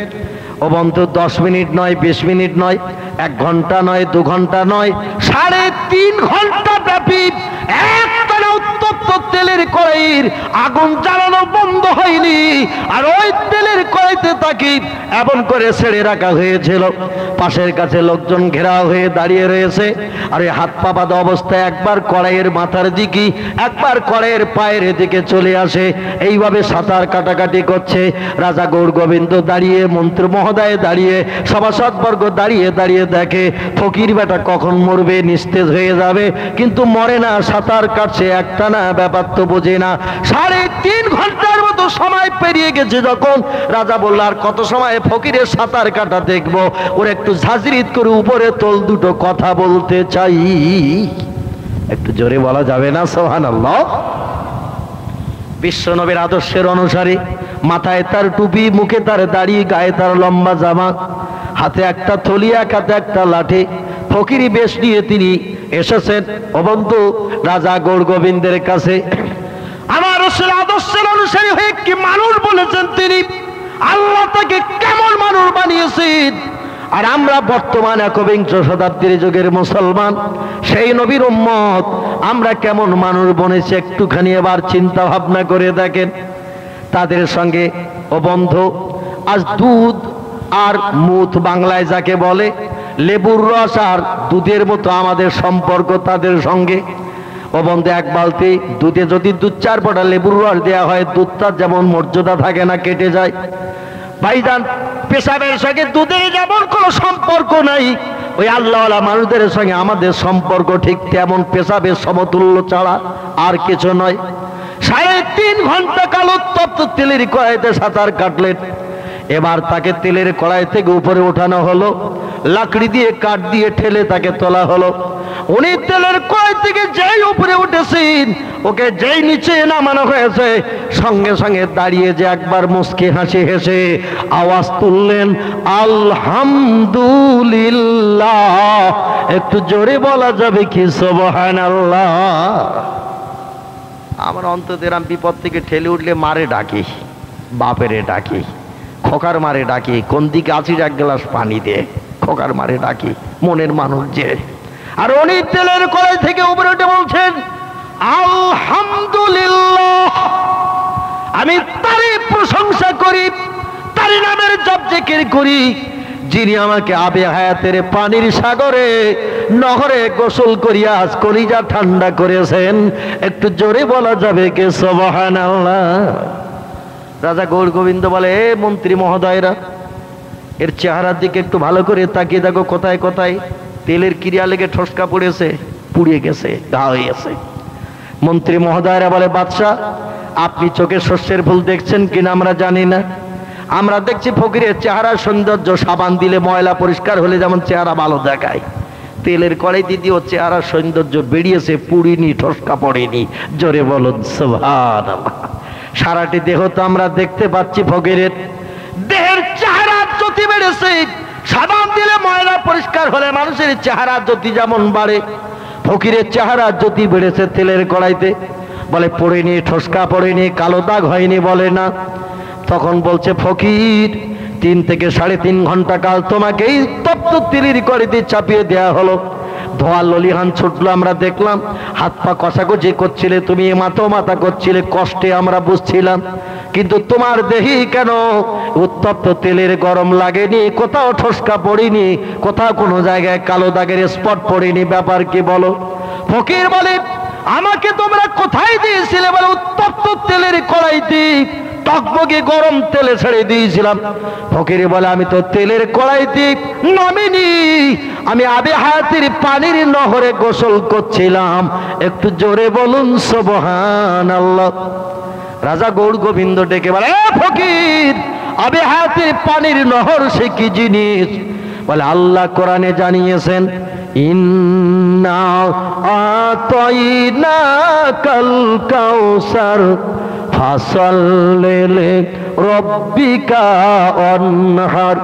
ও বন্ধু 10 মিনিট নয়, 20 মিনিট নয়, 1 ঘন্টা নয়, 2 ঘন্টা নয়, 3.5 ঘন্টা ব্যাপী একটানা উত্তপ্ত তেলের কড়াইয়ের আগুন জ্বালানো বন্ধ হয়নি। আর ওই তেলের কড়াইতে তাকি এমন করে ছেড়ে রাখা হয়েছিল। পাশের কাছে লোকজন ঘেরাও হয়ে দাঁড়িয়ে রয়েছে, আর এই হাত পা বাঁধা অবস্থায় একবার কড়াইয়ের মাথার দিকে, একবার কড়াইয়ের পায়ের দিকে চলে আসে। এইভাবে সাঁতার কাটাকাটি করছে। রাজা গৌর গোবিন্দ দাঁড়িয়ে, মন্ত্রী মহোদয় দাঁড়িয়ে, সভাসদবর্গ দাঁড়িয়ে দাঁড়িয়ে দেখে ফকির বেটা কখন মরবে, নিস্তেজ হয়ে যাবে, কিন্তু মরে না, সাঁতার কাটছে একটানা, ব্যাপার তো বোঝে না। 3.5 ঘন্টার মতো সময় পেরিয়ে গেছে। যখন রাজা বলল আর কত সময় ফকিরের সাঁতার কাটা দেখবো, ওর একটু ঝাঁঝরিত করে উপরে তোল, দুটো কথা বলতে চাই। একটু জোরে বলা যাবে না সুবহানাল্লাহ? বিশ্ব নবীর আদর্শের অনুসারী, মাথায় তার টুপি, মুখে তার দাড়ি, গায়ে তার লম্বা জামা, হাতে একটা থলি, এক হাতে একটা লাঠি, ফকিরি বেশ নিয়ে তিনি এসেছেন ও বন্ধু রাজা গৌর গোবিন্দের কাছে। আমার রাসূল আদর্শের অনুসারী হয়ে কি মানুষ বলেছেন তিনি, আল্লাহ তাকে কেমন মানুষ বানিয়েছেন। আর আমরা বর্তমান একবিংশ শতাব্দীর যুগের মুসলমান, সেই নবীর উম্মত, আমরা কেমন মানুষ বনেছি একটুখানি এবার চিন্তা ভাবনা করে দেখেন। তাদের সঙ্গে ও বন্ধু, আজ দুধ আর মুথ বাংলায় যাকে বলে, লেবুর রস আর দুধের মতো আমাদের সম্পর্ক তাদের সঙ্গে। ও বন্ধু, এক বালতি দুধে যদি 2-4 ফোঁটা লেবুর রস দেওয়া হয়, দুধটা যেমন মর্যাদা থাকে না, কেটে যায়। ভাইজান, পেশাবের সঙ্গে দুধের যেমন কোনো সম্পর্ক নাই, ওই আল্লাহওয়ালা মানুষদের সঙ্গে আমাদের সম্পর্ক ঠিক তেমন, পেশাবের সমতুল্য ছাড়া আর কিছু নয়। 3.5 ঘন্টা কাল উত্তপ্ত তেলের কড়াইতে সাঁতার কাটলেন। এবার তাকে তেলের কড়াই থেকে উপরে ওঠানো হলো, লাকড়ি দিয়ে, কাঠ দিয়ে ঠেলে তাকে তোলা হলো। উনি তেলের কড়াই থেকে যেই উপরে উঠেছেন, ওকে যেই নিচে নামানো হয়েছে, সঙ্গে সঙ্গে দাঁড়িয়ে যে একবার মুস্কি হাসি হেসে আওয়াজ তুললেন, আলহামদুলিল্লাহ। একটু জোরে বলা যাবে কি সুবহানাল্লাহ? আমার অন্তদের বিপদ থেকে ঠেলে উঠলে মারে ডাকি, বাপেরে ডাকি, খোকার মারে ডাকি, কোন দিকে আছিস এক গ্লাস পানি দে, খোকার মারে ডাকি, মনের মানুষ যে। আর উনি তেলের কড়াই থেকে উপরে উঠে বলছেন, আলহামদুলিল্লাহ, আমি তারই প্রশংসা করি, তারই নামের জপ জিকির করি, যিনি আমাকে আবে হায়াতের পানির সাগরে নহরে গোসল করিয়া আজ কলিজা ঠান্ডা করেছেন। একটু জোরে বলা যাবে কে সুবহানাল্লাহ? রাজা গৌর গোবিন্দ বলে, এ মন্ত্রী মহোদয়রা, এর চেহারার দিকে একটু ভালো করে তাকিয়ে দেখো, কোথায় কোথায় তেলের ক্রিয়া লেগে ঠসকা পড়েছে, পুড়িয়ে গেছে, ঘা হয়ে গেছে। মন্ত্রী মহোদয়রা বলে, বাদশাহ, আপনি চোখে শস্যের ফুল দেখছেন কিনা আমরা জানি না, আমরা দেখছি ফকিরের চেহারা সৌন্দর্য, সাবান দিলে ময়লা পরিষ্কার হলে যেমন চেহারা ভালো দেখায়, তেলের কড়াই দিয়ে ওর চেহারা সৌন্দর্য বেরিয়েছে, পুড়িনি, ঠসকা পড়েনি। জোরে বলুন সুবহানাল্লাহ। সারাটি দেহ তো আমরা দেখতে পাচ্ছি ফকিরের, দেহের চেহারা জ্যোতি বেড়েছে। সাবান দিলে ময়লা পরিষ্কার হলে মানুষের চেহারা জ্যোতি যেমন বাড়ে, ফকিরের চেহারা জ্যোতি বেড়েছে তেলের কড়াইতে। বলে, পড়েনি, ঠসকা পড়েনি, কালো দাগ হয়নি, বলে না। তখন বলছে, ফকির, 3 থেকে 3.5 ঘন্টা কাল তোমাকে এই তপ্ত তেলের কড়াইতে চাপিয়ে দেয়া হলো, ধোয়া ললিহান ছুটলো, আমরা দেখলাম, হাত পা কষাকষি করছিলে, তুমি মাথা করছিলে, কষ্টে আমরা বুঝছিলাম, কিন্তু তোমার দেহি কেন উত্তপ্ত তেলের গরম লাগেনি, কোথাও ঠসকা পড়েনি, কোথাও কোনো জায়গায় কালো দাগের স্পট পড়েনি, ব্যাপার কি বলো? ফকির বলে, আমাকে তোমরা কোথায় দিয়েছিলে? বলে, উত্তপ্ত তেলের কড়াইতে টকবগে গরম তেলে ছেড়ে দিয়েছিলাম। ফকির বলে, আমি তো তেলের কড়াইতে নামিনি, আমি আবে হায়াতের পানির নহরে গোসল করছিলাম। একটু জোরে বলুন সুবহানাল্লাহ। রাজা গৌর গোবিন্দ ডেকে বলে, ফকির, আবে হায়াতের পানির নহর সে কি জিনিস? বলে, আল্লাহ কোরআনে জানিয়েছেন, ইন্না আতাইনাকাল কাউসার ফাসাল্লি লিরাব্বিকা ওয়ানহার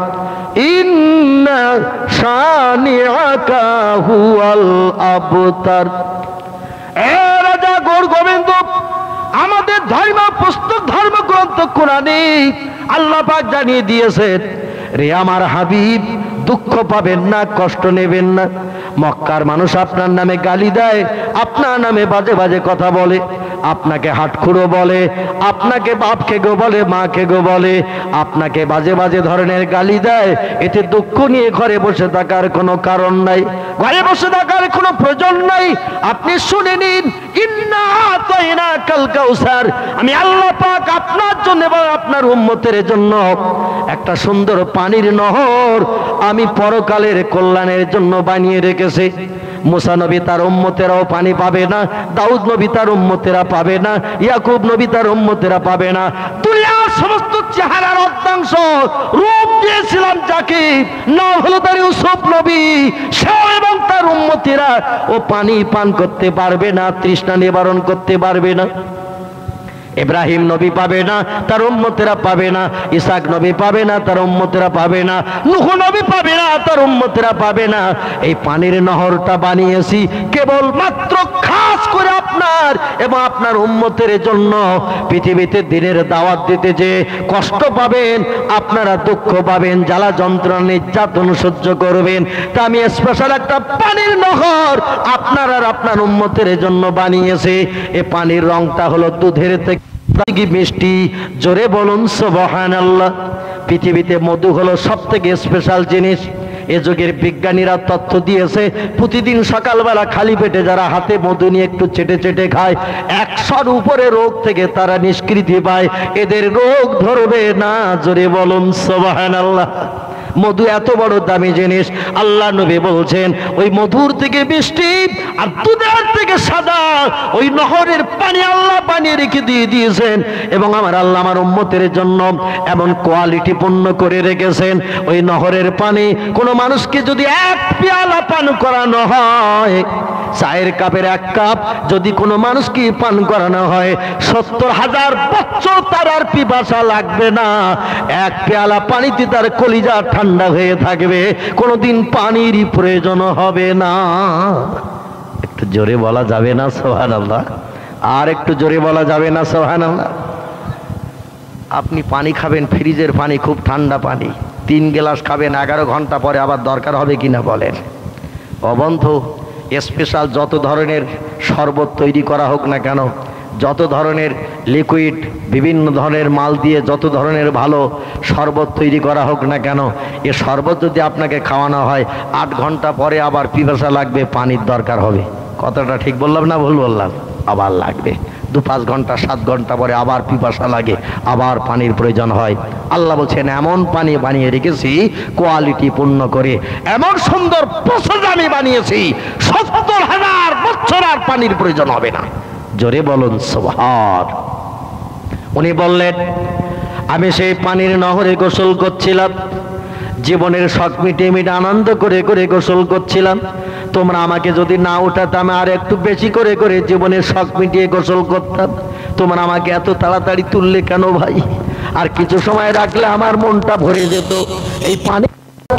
ইন্না শানিআকা হুয়াল আবতার। এ রাজা গৌর গোবিন্দ, আমাদের ধর্ম পুস্তক, ধর্মগ্রন্থ কোরআনে আল্লাহ পাক জানিয়ে দিয়েছেন, রে আমার হাবিব, দুঃখ পাবেন না, কষ্ট নেবেন না। মক্কার মানুষ আপনার নামে গালি দেয়, আপনার নামে বাজে বাজে কথা বলে, আপনাকে হাটখুড়ো বলে, আপনাকে বাপকে গো বলে, মাকে গো বলে, আপনাকে বাজে বাজে ধরনের গালি দেয়। এতে দুঃখ নিয়ে ঘরে বসে থাকার কোনো কারণ নাই, ঘরে বসে থাকার কোনো প্রয়োজন নাই। আপনি শুনে নিন, ইন্না আতাইনাকাল কাউসার, আমি আল্লাহ পাক আপনার জন্য এবং আপনার উম্মতের জন্য একটা সুন্দর পানির নহর আমি পরকালের কল্যাণের জন্য বানিয়ে রেখেছি। মুসা নবী তার উম্মতেরাও পানি পাবে না, দাউদ নবী তার উম্মতেরা পাবে না, ইয়াকুব নবী তার উম্মতেরা পাবে না। দুনিয়ার সমস্ত চেহারার অর্ধাংশ রূপ দিয়েছিলাম যাকে, নাম হলো তার ইউসুফ নবী, সেও এবং তার উম্মতেরা ও পানি পান করতে পারবে না, তৃষ্ণা নিবারণ করতে পারবে না। ইব্রাহিম নবী পাবে না, তার উম্মতেরা পাবে না। ইসাক নবী পাবে না, তার উম্মতেরা পাবে না। নূহ নবী পাবে না, তার উম্মতেরা পাবে না। এই পানির নহরটা বানিয়েছি কেবল মাত্র খাস করে আপনার এবং আপনার উম্মতের জন্য। পৃথিবীতে দিনের দাওয়াত দিতে যে কষ্ট পাবেন, আপনারা দুঃখ পাবেন, জ্বালা যন্ত্রণা নির্যাতন সহ্য করবেন, তা আমি স্পেশাল একটা পানির নহর আপনার আর আপনার উম্মতের জন্য বানিয়েছি। এই পানির রংটা হলো দুধের থেকে মিষ্টি। জোরে বলুন সুবহানাল্লাহ। পৃথিবীতে মধু হলো সব থেকে স্পেশাল জিনিস। এ যুগের বিজ্ঞানীরা তথ্য দিয়েছে, প্রতিদিন সকালবেলা খালি পেটে যারা হাতে মধু নিয়ে একটু চেটে চেটে খায়, 100-র উপরে রোগ থেকে তারা নিষ্কৃতি পায়, এদের রোগ ধরবে না। জোরে বলুন সুবহানাল্লাহ। মধু এত বড় দামি জিনিস, আল্লাহ নবী বলছেন ওই মধুর থেকে মিষ্টি আর দুধের থেকে সাদা ওই নহরের পানি আল্লাহ বানিয়ে রেখে দিয়েছেন। এবং আমার আল্লাহ আমার উম্মতের জন্য এমন কোয়ালিটি পূর্ণ করে রেখেছেন। ওই নহরের পানি কোনো মানুষকে যদি এক পেয়ালা পান করানো হয়, চায়ের কাপের এক কাপ যদি কোনো মানুষকে পান করানো হয়, 70,000 বছর তার আর পিপাসা লাগবে না। এক পেয়ালা পানিতে তার কলিজা ঠান্ডা হয়ে থাকবে, কোনোদিন পানিরই প্রয়োজন হবে না। একটু জোরে বলা যাবে না সুবহানাল্লাহ? আর একটু জোরে বলা যাবে না সুবহানাল্লাহ? আপনি পানি খাবেন, ফ্রিজের পানি, খুব ঠান্ডা পানি, 3 গ্লাস খাবেন, 11 ঘন্টা পরে আবার দরকার হবে কিনা বলেন? অবন্ধু, স্পেশাল যত ধরনের শরবত তৈরি করা হোক না কেন, যত ধরনের লিকুইড বিভিন্ন ধরনের মাল দিয়ে যত ধরনের ভালো শরবত তৈরি করা হোক না কেন, এ শরবত যদি আপনাকে খাওয়ানো হয়, 8 ঘন্টা পরে আবার পিপাসা লাগবে, পানির দরকার হবে। কথাটা ঠিক বললাম না ভুল বললাম? আবার লাগবে। 2-5 ঘন্টা 7 ঘন্টা পরে আবার পিপাসা লাগে, আবার পানির প্রয়োজন হয়। আল্লাহ বলছেন এমন পানি বানিয়ে রেখেছি কোয়ালিটি পূর্ণ করে, এমন সুন্দর প্রসেস আমি বানিয়েছি, 70,000 বছর আর পানির প্রয়োজন হবে না। জোরে বলুন সুবহান। উনি বললেন আমি সেই পানির নহরে গোসল করছিলাম, জীবনের শখ মিটিয়ে মিটিয়ে আনন্দ করে করে গোসল করছিলাম। তোমরা আমাকে যদি না উঠাতাম আর একটু বেশি করে করে জীবনের শখ মিটিয়ে গোসল করতাম। তোমরা আমাকে এত তাড়াতাড়ি তুললে কেন ভাই? আর কিছু সময় রাখলে আমার মনটা ভরে যেত। এই পানি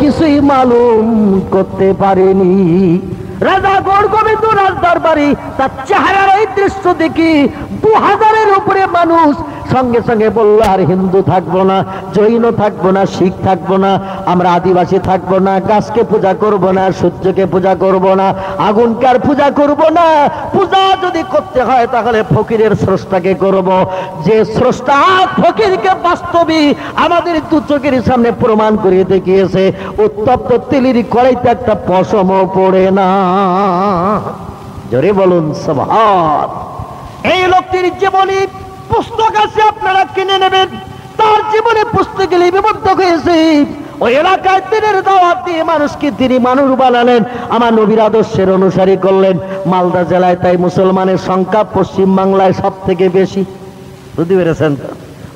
কিছুই মালুম করতে পারেনি। রাজা গড় গোবিন্দ রাজ দরবারি তার চেহারার এই দৃশ্য দেখি 2000-এর উপরে মানুষ সঙ্গে সঙ্গে বলল আর হিন্দু থাকবো না, জৈন থাকবো না, শিখ থাকবো না, আমরা আদিবাসী থাকবো না, গাছকে পূজা করব না, সূর্যকে পূজা করব না, আগুনকে আর পূজা করব না। পূজা যদি করতে হয় তাহলে ফকিরের স্রষ্টাকে করব, যে স্রষ্টা ফকিরকে বাস্তবে আমাদের দু চোখের সামনে প্রমাণ করে দেখিয়েছে। উত্তপ্ত তেলের কড়াইতে একটা পশমও পড়ে না। জোরে বলুন সুবহান। এই লোকটির জীবনী পুস্তক আছে, আপনারা কিনে নেবেন। তার জীবনে পুস্তকে লিপিবদ্ধ হয়েছে। ওই এলাকায় দিনের দাওয়াত দিয়ে মানুষকে তিনি মানুষ বানালেন, আমার নবীর আদর্শের অনুসারী করলেন। মালদা জেলায় তাই মুসলমানের সংখ্যা পশ্চিম বাংলায় সব থেকে বেশি। বুঝতে পেরেছেন তো?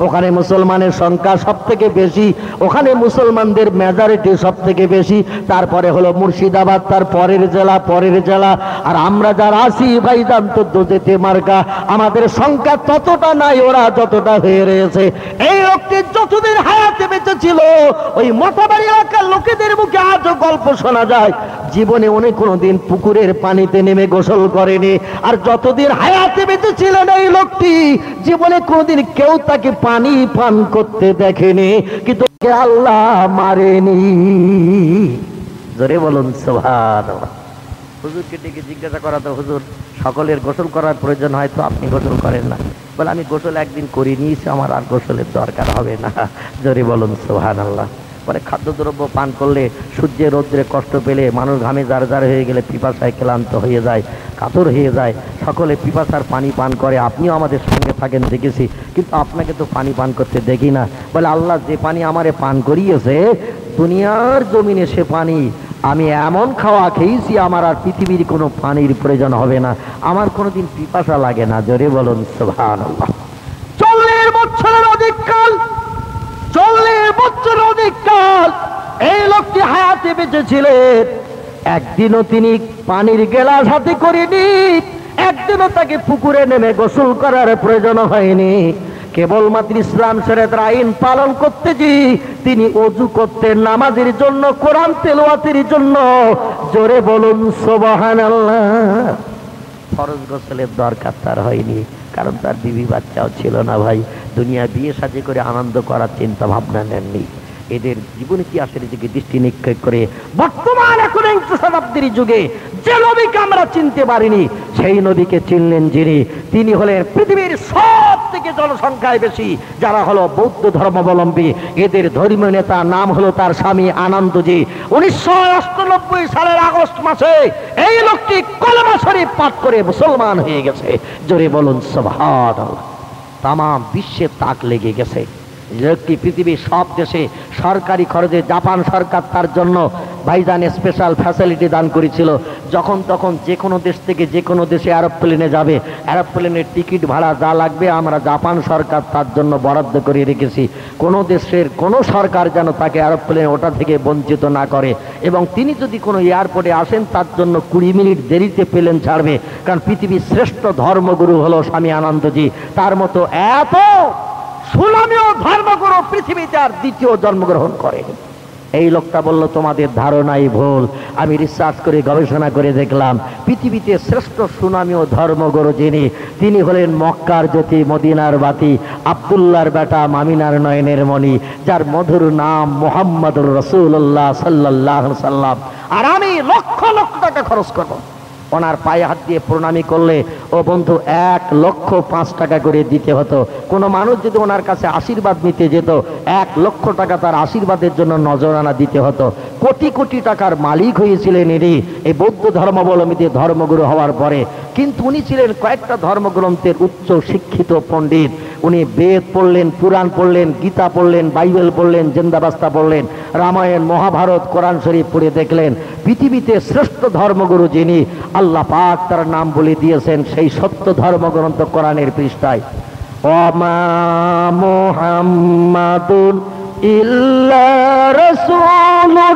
ওখানে মুসলমানের সংখ্যা সব থেকে বেশি, ওখানে মুসলমানদের মেজরিটি সব থেকে বেশি। তারপরে হলো মুর্শিদাবাদ, তার পরের জেলা। আর আমরা যারা আছি ভাইজান তো যেতে মার্কা, আমাদের সংখ্যা ততটা নাই, ওরা যতটা হয়ে রয়েছে। এই লোকটি যতদিন হায়াতে বেঁচে ছিল, ওই মোটাবাড়ি এলাকার লোকেদের মুখে আজও গল্প শোনা যায়, জীবনে উনি কোনোদিন পুকুরের পানিতে নেমে গোসল করেনি। আর যতদিন হায়াতে বেঁচে ছিলেন এই লোকটি, জীবনে কোনোদিন কেউ তাকে পানি পান করতে দেখেনি, কিন্তু আল্লাহ মারেনি। জোরে বলুন সুবহানাল্লাহ। হুজুরকে ডেকে জিজ্ঞাসা করা তো, হুজুর সকলের গোসল করার প্রয়োজন হয় তো আপনি গোসল করেন না? বলে আমি গোসল একদিন করে নিয়েছি, আমার আর গোসলের দরকার হবে না। জোরে বলুন সুবহানাল্লাহ। পরে খাদ্যদ্রব্য পান করলে, সূর্যে রৌদ্রে কষ্ট পেলে, মানুষ ঘামে জার জার হয়ে গেলে পিপাসায় ক্লান্ত হয়ে যায়, কাতর হয়ে যায়, সকলে পিপাসার পানি পান করে। আপনিও আমাদের সঙ্গে থাকেন দেখেছি, কিন্তু আপনাকে তো পানি পান করতে দেখি না। বলে আল্লাহ যে পানি আমারে পান করিয়েছে, দুনিয়ার জমিনে সে পানি আমি এমন খাওয়া খেয়েছি, আমার আর পৃথিবীর কোনো পানির প্রয়োজন হবে না, আমার কোনোদিন পিপাসা লাগে না। জোরে বলুন সুবহানাল্লাহ। 40 বছরের অধিক কাল, 40 বছরের অধিক কাল এই লোকটি হায়াতে বেঁচে ছিলেন। একদিনও তিনি পানির গেলাস হাতে করেনি, একদিনও তাকে পুকুরে নেমে গোসল করার প্রয়োজন হয়নি। কেবলমাত্র ইসলাম শরীয়তের আইন পালন করতে যে তিনি ওযু করতেন নামাজের জন্য, কোরআন তেলাওয়াতের জন্য। জোরে বলুন সুবহানাল্লাহ। ফরজ গোসলের দরকার তার হয়নি, কারণ তার বিবি বাচ্চাও ছিল না। ভাই, দুনিয়া বিয়ে সাজে করে আনন্দ করার চিন্তা ভাবনা নেননি। এদের জীবন ইতিহাসের দিকে দৃষ্টি নিক্ষেপ করে বর্তমান 21 শতাব্দীর যুগে যে নবীকে আমরা চিনতে পারিনি, সেই নবীকে চিনলেন যিনি, তিনি হলেন পৃথিবীর সব থেকে জনসংখ্যায় বেশি যারা হলো বৌদ্ধ ধর্মাবলম্বী। এদের ধর্মীয় নেতা নাম হলো তার স্বামী আনন্দজি। 1998 সালের আগস্ট মাসে এই লোকটি কলেমা শরীফ পাঠ করে মুসলমান হয়ে গেছে। জোরে বলুন সুবহানাল্লাহ। তাম বিশ্বে তাক লেগে গেছে। লোকটি পৃথিবীর সব দেশে সরকারি খরচে, জাপান সরকার তার জন্য ভাইজান স্পেশাল ফ্যাসিলিটি দান করেছিল। যখন তখন যে কোনো দেশ থেকে যে কোনো দেশে এরোপ্লেনে যাবে, এরোপ্লেনের টিকিট ভাড়া যা লাগবে আমরা জাপান সরকার তার জন্য বরাদ্দ করে রেখেছি। কোনো দেশের কোনো সরকার যেন তাকে এরোপ্লেনে ওটা থেকে বঞ্চিত না করে, এবং তিনি যদি কোনো এয়ারপোর্টে আসেন তার জন্য 20 মিনিট দেরিতে প্লেন ছাড়বে, কারণ পৃথিবীর শ্রেষ্ঠ ধর্মগুরু হলো স্বামী আনন্দজি। তার মতো এত সুনামীয় ধর্মগুরু পৃথিবীতে আর দ্বিতীয় জন্মগ্রহণ করে। এই লোকটা বলল তোমাদের ধারণাই ভুল, আমি রিসার্চ করে গবেষণা করে দেখলাম পৃথিবীতে শ্রেষ্ঠ সুনামীয় ধর্মগুরু যিনি, তিনি হলেন মক্কার জ্যোতি, মদিনার বাতি, আব্দুল্লাহর বেটা, মামিনার নয়নের মণি, যার মধুর নাম মুহাম্মদুর রাসূলুল্লাহ সাল্লাল্লাহু আলাইহি সাল্লাম। আর আমি লক্ষ লক্ষ টাকা খরচ করব ওনার পায়ে হাত দিয়ে প্রণামী করলে। ও বন্ধু, 1,05,000 টাকা করে দিতে হতো। কোনো মানুষ যদি ওনার কাছে আশীর্বাদ নিতে যেত, 1,00,000 টাকা তার আশীর্বাদের জন্য নজরানা দিতে হতো। কোটি কোটি টাকার মালিক হয়েছিলেন ইনি এই বৌদ্ধ ধর্মাবলম্বীদের ধর্মগুরু হওয়ার পরে। কিন্তু উনি ছিলেন কয়েকটা ধর্মগ্রন্থের উচ্চ শিক্ষিত পণ্ডিত। উনি বেদ পড়লেন, পুরাণ পড়লেন, গীতা পড়লেন, বাইবেল পড়লেন, জিন্দাবাস্তা পড়লেন, রামায়ণ, মহাভারত, কোরআন শরীফ পড়ে দেখলেন পৃথিবীতে শ্রেষ্ঠ ধর্মগুরু যিনি, আল্লাহ পাক তার নাম বলে দিয়েছেন সেই সত্য ধর্মগ্রন্থ কোরআনের পৃষ্ঠায়, ওমা মুহাম্মাদুন ইল্লা রাসূলুন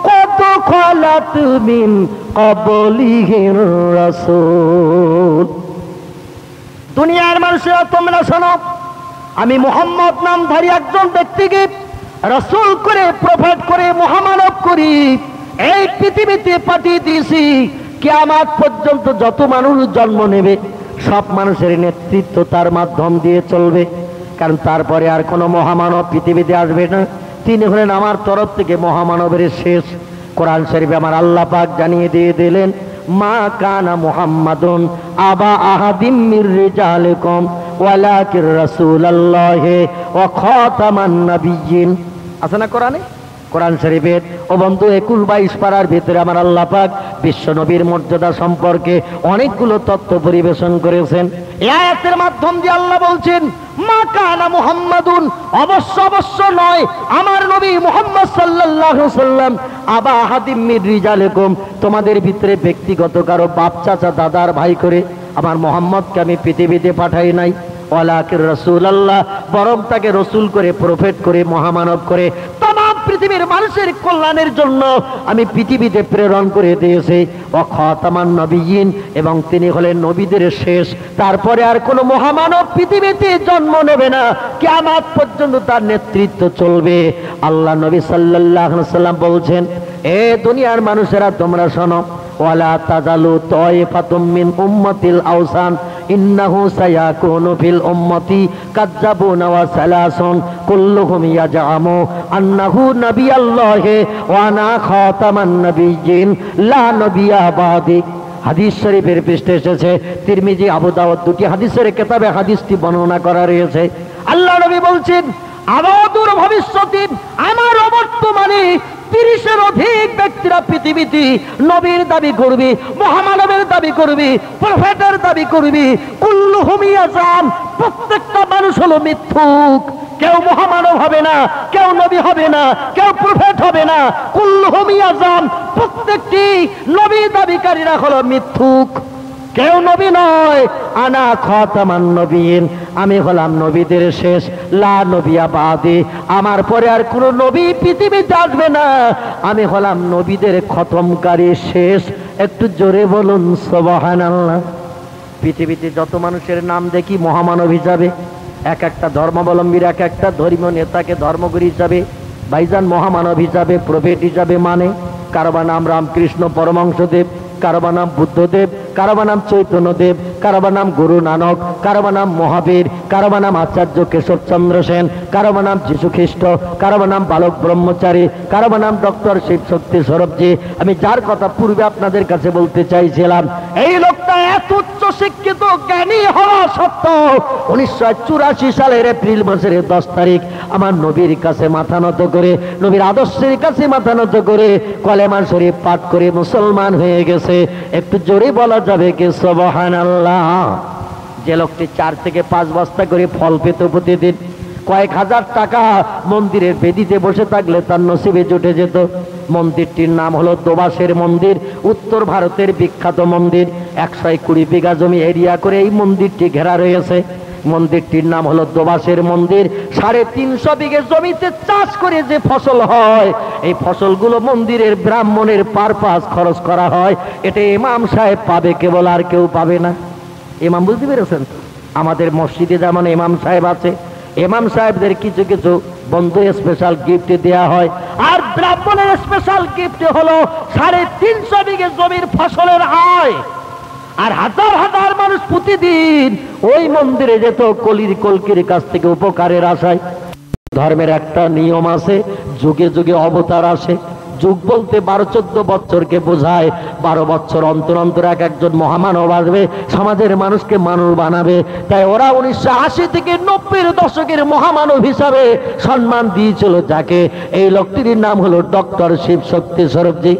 কদ খালাত মিন ক্বাবলিহির রাসূল। দুনিয়ার মানুষেরা তোমরা শোনো, আমি মুহাম্মদ নামধারী একজন ব্যক্তিকে রাসূল করে, প্রফেট করে, মহামানব করি এই পৃথিবীতে পাঠিয়ে দিয়েছি। কিয়ামত পর্যন্ত যত মানুষ জন্ম নেবে সব মানুষের নেতৃত্ব তার মাধ্যম দিয়ে চলবে, কারণ তারপরে আর কোনো মহামানব পৃথিবীতে আসবে না। তিনি হলেন আমার তরফ থেকে মহামানবের শেষ। কোরআন শরীফে আমার আল্লাহ পাক জানিয়ে দিয়ে দিলেন, মা কানা মুহাম্মাদুন আবা আহাদিম মির রিজালিকুম ওয়ালাকির রাসূলুল্লাহি ওয়া খাতামান নাবিয়্যিন। আছে না কোরআনে? কোরআন শরীফের ও বন্ধু 21-22 পারার ভিতরে আমার আল্লাহ পাক বিশ্ব নবীর মর্যাদা সম্পর্কে অনেকগুলো তথ্য পরিবেশন করেছেন। এই আয়াতের মাধ্যম দিয়ে আল্লাহ বলছেন, মা কানা মুহাম্মাদুন, অবশ্য অবশ্য নয় আমার নবী মুহাম্মদ সাল্লাল্লাহু আলাইহি ওয়াসাল্লাম, আবা আহাদিম মির রিজালিকুম, তোমাদের ভিতরে ব্যক্তিগত কারো বাপ, চাচা, দাদার ভাই করে আমার মুহাম্মদকে আমি পৃথিবীতে পাঠাই নাই। ওয়ালাকির রাসূলুল্লাহ, বরং তাকে রসুল করে, প্রফেট করে, মহামানব করে তমাম পৃথিবীর মানুষের কল্যাণের জন্য আমি পৃথিবীতে প্রেরণ করে দিয়েছি। ওয়া খাতামান নবিয়্যিন, এবং তিনি হলেন নবীদের শেষ। তারপরে আর কোনো মহামানব পৃথিবীতে জন্ম নেবে না, কিয়ামত পর্যন্ত তার নেতৃত্ব চলবে। আল্লাহ নবী সাল্লাল্লাহু আলাইহি ওয়াসাল্লাম বলছেন, এ দুনিয়ার মানুষেরা তোমরা শোনো, ওয়ালা তাজালু তায়ফাতুম মিন উম্মাতিল আওসান ইন্নাহু সায়াকুনু ফিল উম্মতি কাযযাবুনা ওয়া সালাসুন কুল্লুহুম ইয়াজআমু আন্নাহু নাবিয়াল্লাহি ওয়া আনা খাতামান নাবিয়্যিন লা নবিয়্যা বাদি। হাদিস শরীফের পৃষ্ঠে এসেছে, তিরমিজি, আবু দাউদ দুটি হাদিসের কিতাবে হাদিসটি বর্ণনা করা রয়েছে। আল্লাহ নবী বলছেন, অদূর ভবিষ্যতে আমার অবর্তমানে 30-এর অধিক ব্যক্তিরা পৃথিবীতে নবীর দাবি করবে, মহামানবের দাবি করবে, প্রফেটের দাবি করবে। কুল্লুহুম ইয়াজাম, প্রত্যেকটা মানুষ হলো মিথ্যুক। কেউ মহামানব হবে না, কেউ নবী হবে না, কেউ প্রফেট হবে না। কুল্লুহুম ইয়াজাম, প্রত্যেকটি নবী দাবিকারীরা হলো মিথ্যুক, কেউ নবী নয়। আনা খাতামান নবিয়্যিন, আমি হলাম নবীদের শেষ। লা নবিয়্যা বাদি, আমার পরে আর কোন নবী পৃথিবীতে আসবে না। আমি হলাম নবীদের খতমকারী শেষ। একটু জোরে বলুন সুবহানাল্লাহ। পৃথিবীতে যত মানুষের নাম দেখি মহামানব হিসাবে, এক একটা ধর্মাবলম্বীর এক একটা ধর্মীয় নেতাকে ধর্মগুরু হিসাবে, ভাইজান মহামানব হিসাবে, প্রফেট হিসাবে মানে। কারো বা নাম রামকৃষ্ণ পরমহংসদেব, কারো বা নাম বুদ্ধদেব, কারো বা নাম চৈতন্যদেব, কারো বা নাম গুরু নানক, কারো বা নাম মহাবীর, কারো বা নাম আচার্য কেশবচন্দ্র সেন, কারো বা নাম যীশু খ্রিস্ট, কারো বা নাম বালক ব্রহ্মচারী, কারো বা নাম ডক্টর শিব শক্তি সৌরভজি। আমি যার কথা পূর্বে আপনাদের কাছে বলতে চাইছিলাম, এই লোকটা এত উচ্চ শিক্ষিত জ্ঞানী হওয়া সত্ত্বেও 1984 সালের এপ্রিল মাসের 10 তারিখ আমার নবীর কাছে মাথা নত করে, নবীর আদর্শের কাছে মাথা নত করে কলেমা শরীফ পাঠ করে মুসলমান হয়ে গেছে। একটু জোরে বলা যাবে কি সুবহানাল্লাহ? যে লোকটি 4 থেকে 5 বস্তা করে ফল পেত প্রতিদিন, কয়েক হাজার টাকা মন্দিরের বেদিতে বসে থাকলে তার নসিবে জুটে যেত। মন্দিরটির নাম হলো দোবাসের মন্দির, উত্তর ভারতের বিখ্যাত মন্দির। 120 বিঘা জমি এরিয়া করে এই মন্দিরটি ঘেরা রয়েছে। মন্দিরটির নাম হলো দোবাসের মন্দির। 350 বিঘে জমিতে চাষ করে যে ফসল হয়, এই ফসলগুলো মন্দিরের ব্রাহ্মণের পারপাস খরচ করা হয়। এটা ইমাম সাহেব পাবে, কেবল আর কেউ পাবে না। ইমাম বুঝতে পেরেছেন? আমাদের মসজিদে যেমন ইমাম সাহেব আছে, ইমাম সাহেবদের কিছু কিছু বন্ধু স্পেশাল গিফট দেয়া হয়, আর ব্রাহ্মণের স্পেশাল গিফট হলো 350 বিঘে জমির ফসলের আয়। আর হাজার হাজার মানুষ প্রতিদিন ওই মন্দিরে যেত কলকির কাছ থেকে উপকারের আশায়। ধর্মের একটা নিয়ম আছে, যুগে যুগে অবতার আসে। যুগ বলতে 12-14 বছরকে বোঝায়। 12 বছর অন্তর অন্তর এক একজন মহামানব আসবে, সমাজের মানুষকে মানুষ বানাবে। তাই ওরা 1980 থেকে 90-এর দশকের মহামানব হিসাবে সম্মান দিয়েছিল যাকে, এই লোকটির নাম হলো ডক্টর শিব শক্তি সৌরভজি।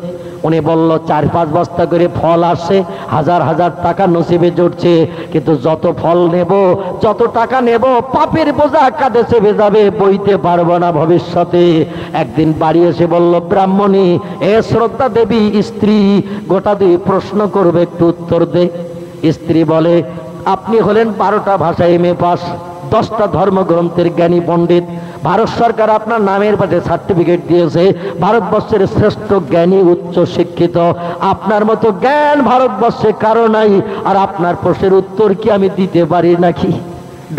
উনি বলল 4-5 বস্তা করে ফল আসছে, হাজার হাজার টাকা নসিবে জুটছে, কিন্তু যত ফল নেব, যত টাকা নেব, পাপের বোঝা কাঁধে চেপে যাবে, বইতে পারবো না ভবিষ্যতে। একদিন বাড়ি এসে বলল, ব্রাহ্মণী, এ শ্রদ্ধা দেবী স্ত্রী গোটা 2 প্রশ্ন করবে, একটু উত্তর দে। স্ত্রী বলে, আপনি হলেন 12টা ভাষায় এমএ পাস, 10টা ধর্মগ্রন্থের জ্ঞানী পণ্ডিত। ভারত সরকার আপনার নামের পাশে সার্টিফিকেট দিয়েছে, ভারতবর্ষের শ্রেষ্ঠ জ্ঞানী উচ্চ শিক্ষিত। আপনার মতো জ্ঞান ভারতবর্ষে কারো নাই, আর আপনার প্রশ্নের উত্তর কি আমি দিতে পারি নাকি?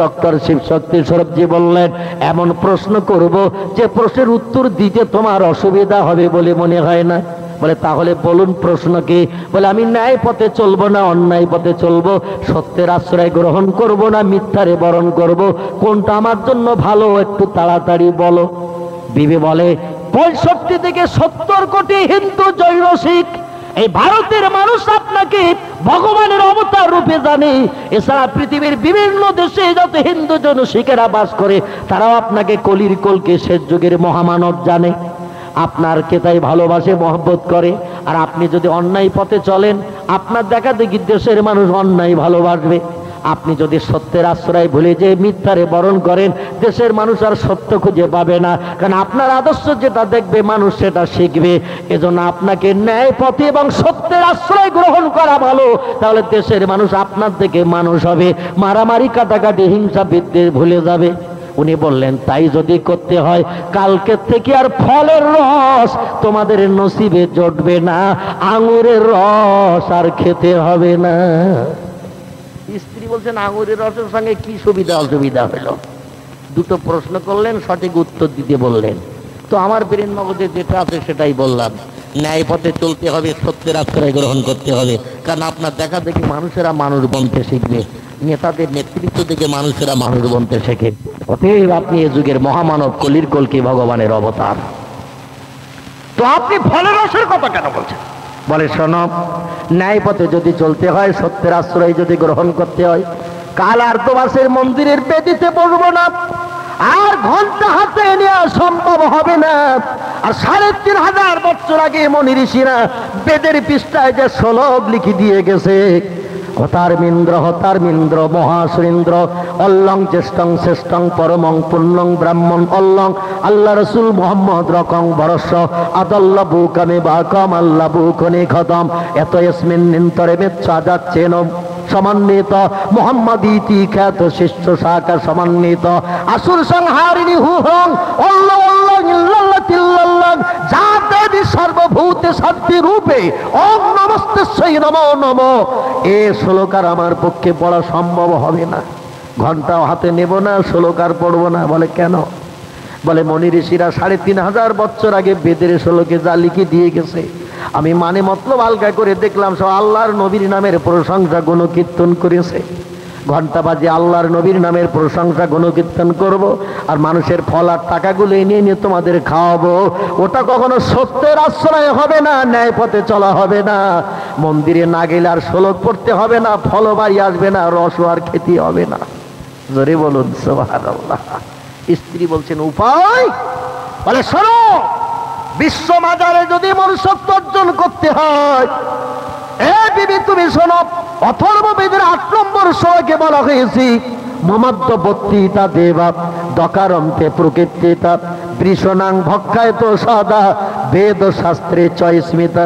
ডক্টর শিব শক্তি সৌরভজি বললেন, এমন প্রশ্ন করব যে প্রশ্নের উত্তর দিতে তোমার অসুবিধা হবে বলে মনে হয় না। বলে, তাহলে বলুন প্রশ্ন কি? বলে, আমি ন্যায় পথে চলবো না অন্যায় পথে চলবো, সত্যের আশ্রয় গ্রহণ করব না মিথ্যারে বরণ করব, কোনটা আমার জন্য ভালো একটু তাড়াতাড়ি বলো। বিবি বলে, 65 থেকে 70 কোটি হিন্দু জৈন শিখ এই ভারতের মানুষ আপনাকে ভগবানের অবতার রূপে জানে। এছাড়া পৃথিবীর বিভিন্ন দেশে যত হিন্দু জন শিখেরা বাস করে, তারাও আপনাকে কলির কলকে শেষ যুগের মহামানব জানে। আপনারকে তাই ভালোবাসে, মহব্বত করে। আর আপনি যদি অন্যায় পথে চলেন, আপনার দেখা দেখি দেশের মানুষ অন্যায় ভালোবাসবে। আপনি যদি সত্যের আশ্রয় ভুলে যে মিথ্যারে বরণ করেন, দেশের মানুষ আর সত্য খুঁজে পাবে না, কারণ আপনার আদর্শ যেটা দেখবে মানুষ সেটা শিখবে। এজন্য আপনাকে ন্যায় পথে এবং সত্যের আশ্রয় গ্রহণ করা ভালো, তাহলে দেশের মানুষ আপনার থেকে মানুষ হবে, মারামারি কাটাকাটি হিংসা বিদ্বেষ ভুলে যাবে। উনি বললেন, তাই যদি করতে হয়, কালকে থেকে আর ফলের রস তোমাদের নসিবে জুটবে না, আঙুরের রস আর খেতে হবে না। স্ত্রী বলছেন, আঙুরের রসের সঙ্গে কি সুবিধা অসুবিধা হলো? 2টো প্রশ্ন করলেন, সঠিক উত্তর দিতে বললেন। তো আমার ব্রেন মগজে যেটা আছে সেটাই বললাম। ন্যায় পথে চলতে হবে, সত্যের আশ্রয় গ্রহণ করতে হবে, কারণ আপনার দেখা দেখি মানুষেরা মানুষ বনতে শিখবে। নেতাদের নেতৃত্ব থেকে মানুষেরা মানুষ বনতে শেখে। অতএব আপনি এ যুগের মহামানব, কলির কলকি ভগবানের অবতার। তো আপনি ফলের রসের কথা কেন বলছেন? বলে শোনো, ন্যায় পথে যদি চলতে হয়, সত্যের আশ্রয় যদি গ্রহণ করতে হয়, কাল আর তোমাসের মন্দিরের বেদিতে বসবো না, আর ঘন্টা হাতে নেওয়া সম্ভব হবে না। আর ৩,৫০০ বছর আগে মনি ঋষিরা বেদের পৃষ্ঠায় যে শ্লোক লিখে দিয়ে গেছে, হতার্মিন্দ্র মহাসুরেন্দ্র অল্লং জ্যেষ্ঠং শ্রেষ্ঠং পরমং পুণ্যং ব্রাহ্মণ অল্লং আল্লাহ রসুল মোহাম্মদ রকং বরস্য আদল্লা বুকামে বাকম আল্লাহ বুকনে খতম এত ইসমিন নিন্তরে মেচ্ছা যাচ্ছেন সমন্বিত মোহাম্মদ ইতি খ্যাত শিষ্য শাখা সমন্বিত আসুর সংহারিণী হুহং অল্লাহ অল্লাহ ইল্লাল্লাহ তিল্লাল্লাহ যা দেবী সর্বভূতে শক্তি রূপে ওম নমস্তেশ্বৈ নমো নমো। এ শ্লোকার আমার পক্ষে পড়া সম্ভব হবে না, ঘন্টাও হাতে নেব না, শ্লোকার পড়বো না। বলে কেন? বলে মনি ঋষিরা ৩,৫০০ বছর আগে বেদের শ্লোকে যা লিখে দিয়ে গেছে, আমি মানে মতলব আলগা করে দেখলাম সব আল্লাহর নবীর নামের প্রশংসা গুণকীর্তন করেছে। ঘন্টা বাজে আল্লাহর নবীর নামের প্রশংসা গুণকীর্তন করব, আর মানুষের ফল আর টাকাগুলো এনে নিয়ে তোমাদের খাওয়াবো। ওটা কখনো সত্যের আশ্রয় হবে না, ন্যায় পথে চলা হবে না। মন্দিরে না গেলে আর শ্লোক পড়তে হবে না, ফল বাড়ি আসবে না, রস আর খেতে হবে না। জোরে বলুন সুবহানাল্লাহ। স্ত্রী বলছেন উপায়? বলে শোনো, বিশ্ব মাজারে যদি মনুষ্যত্ব অর্জন করতে হয়, এ বিবি তুমি শোনো, অথর্ববেদের ৮ নম্বর শ্লোকে বলা হয়েছে মমাদ্যবত্তিতা দেবা দকারন্তে প্রকৃতিতা বৃষণাং ভক্ষায়ত সদা বেদ শাস্ত্রে চয়স্মিতা।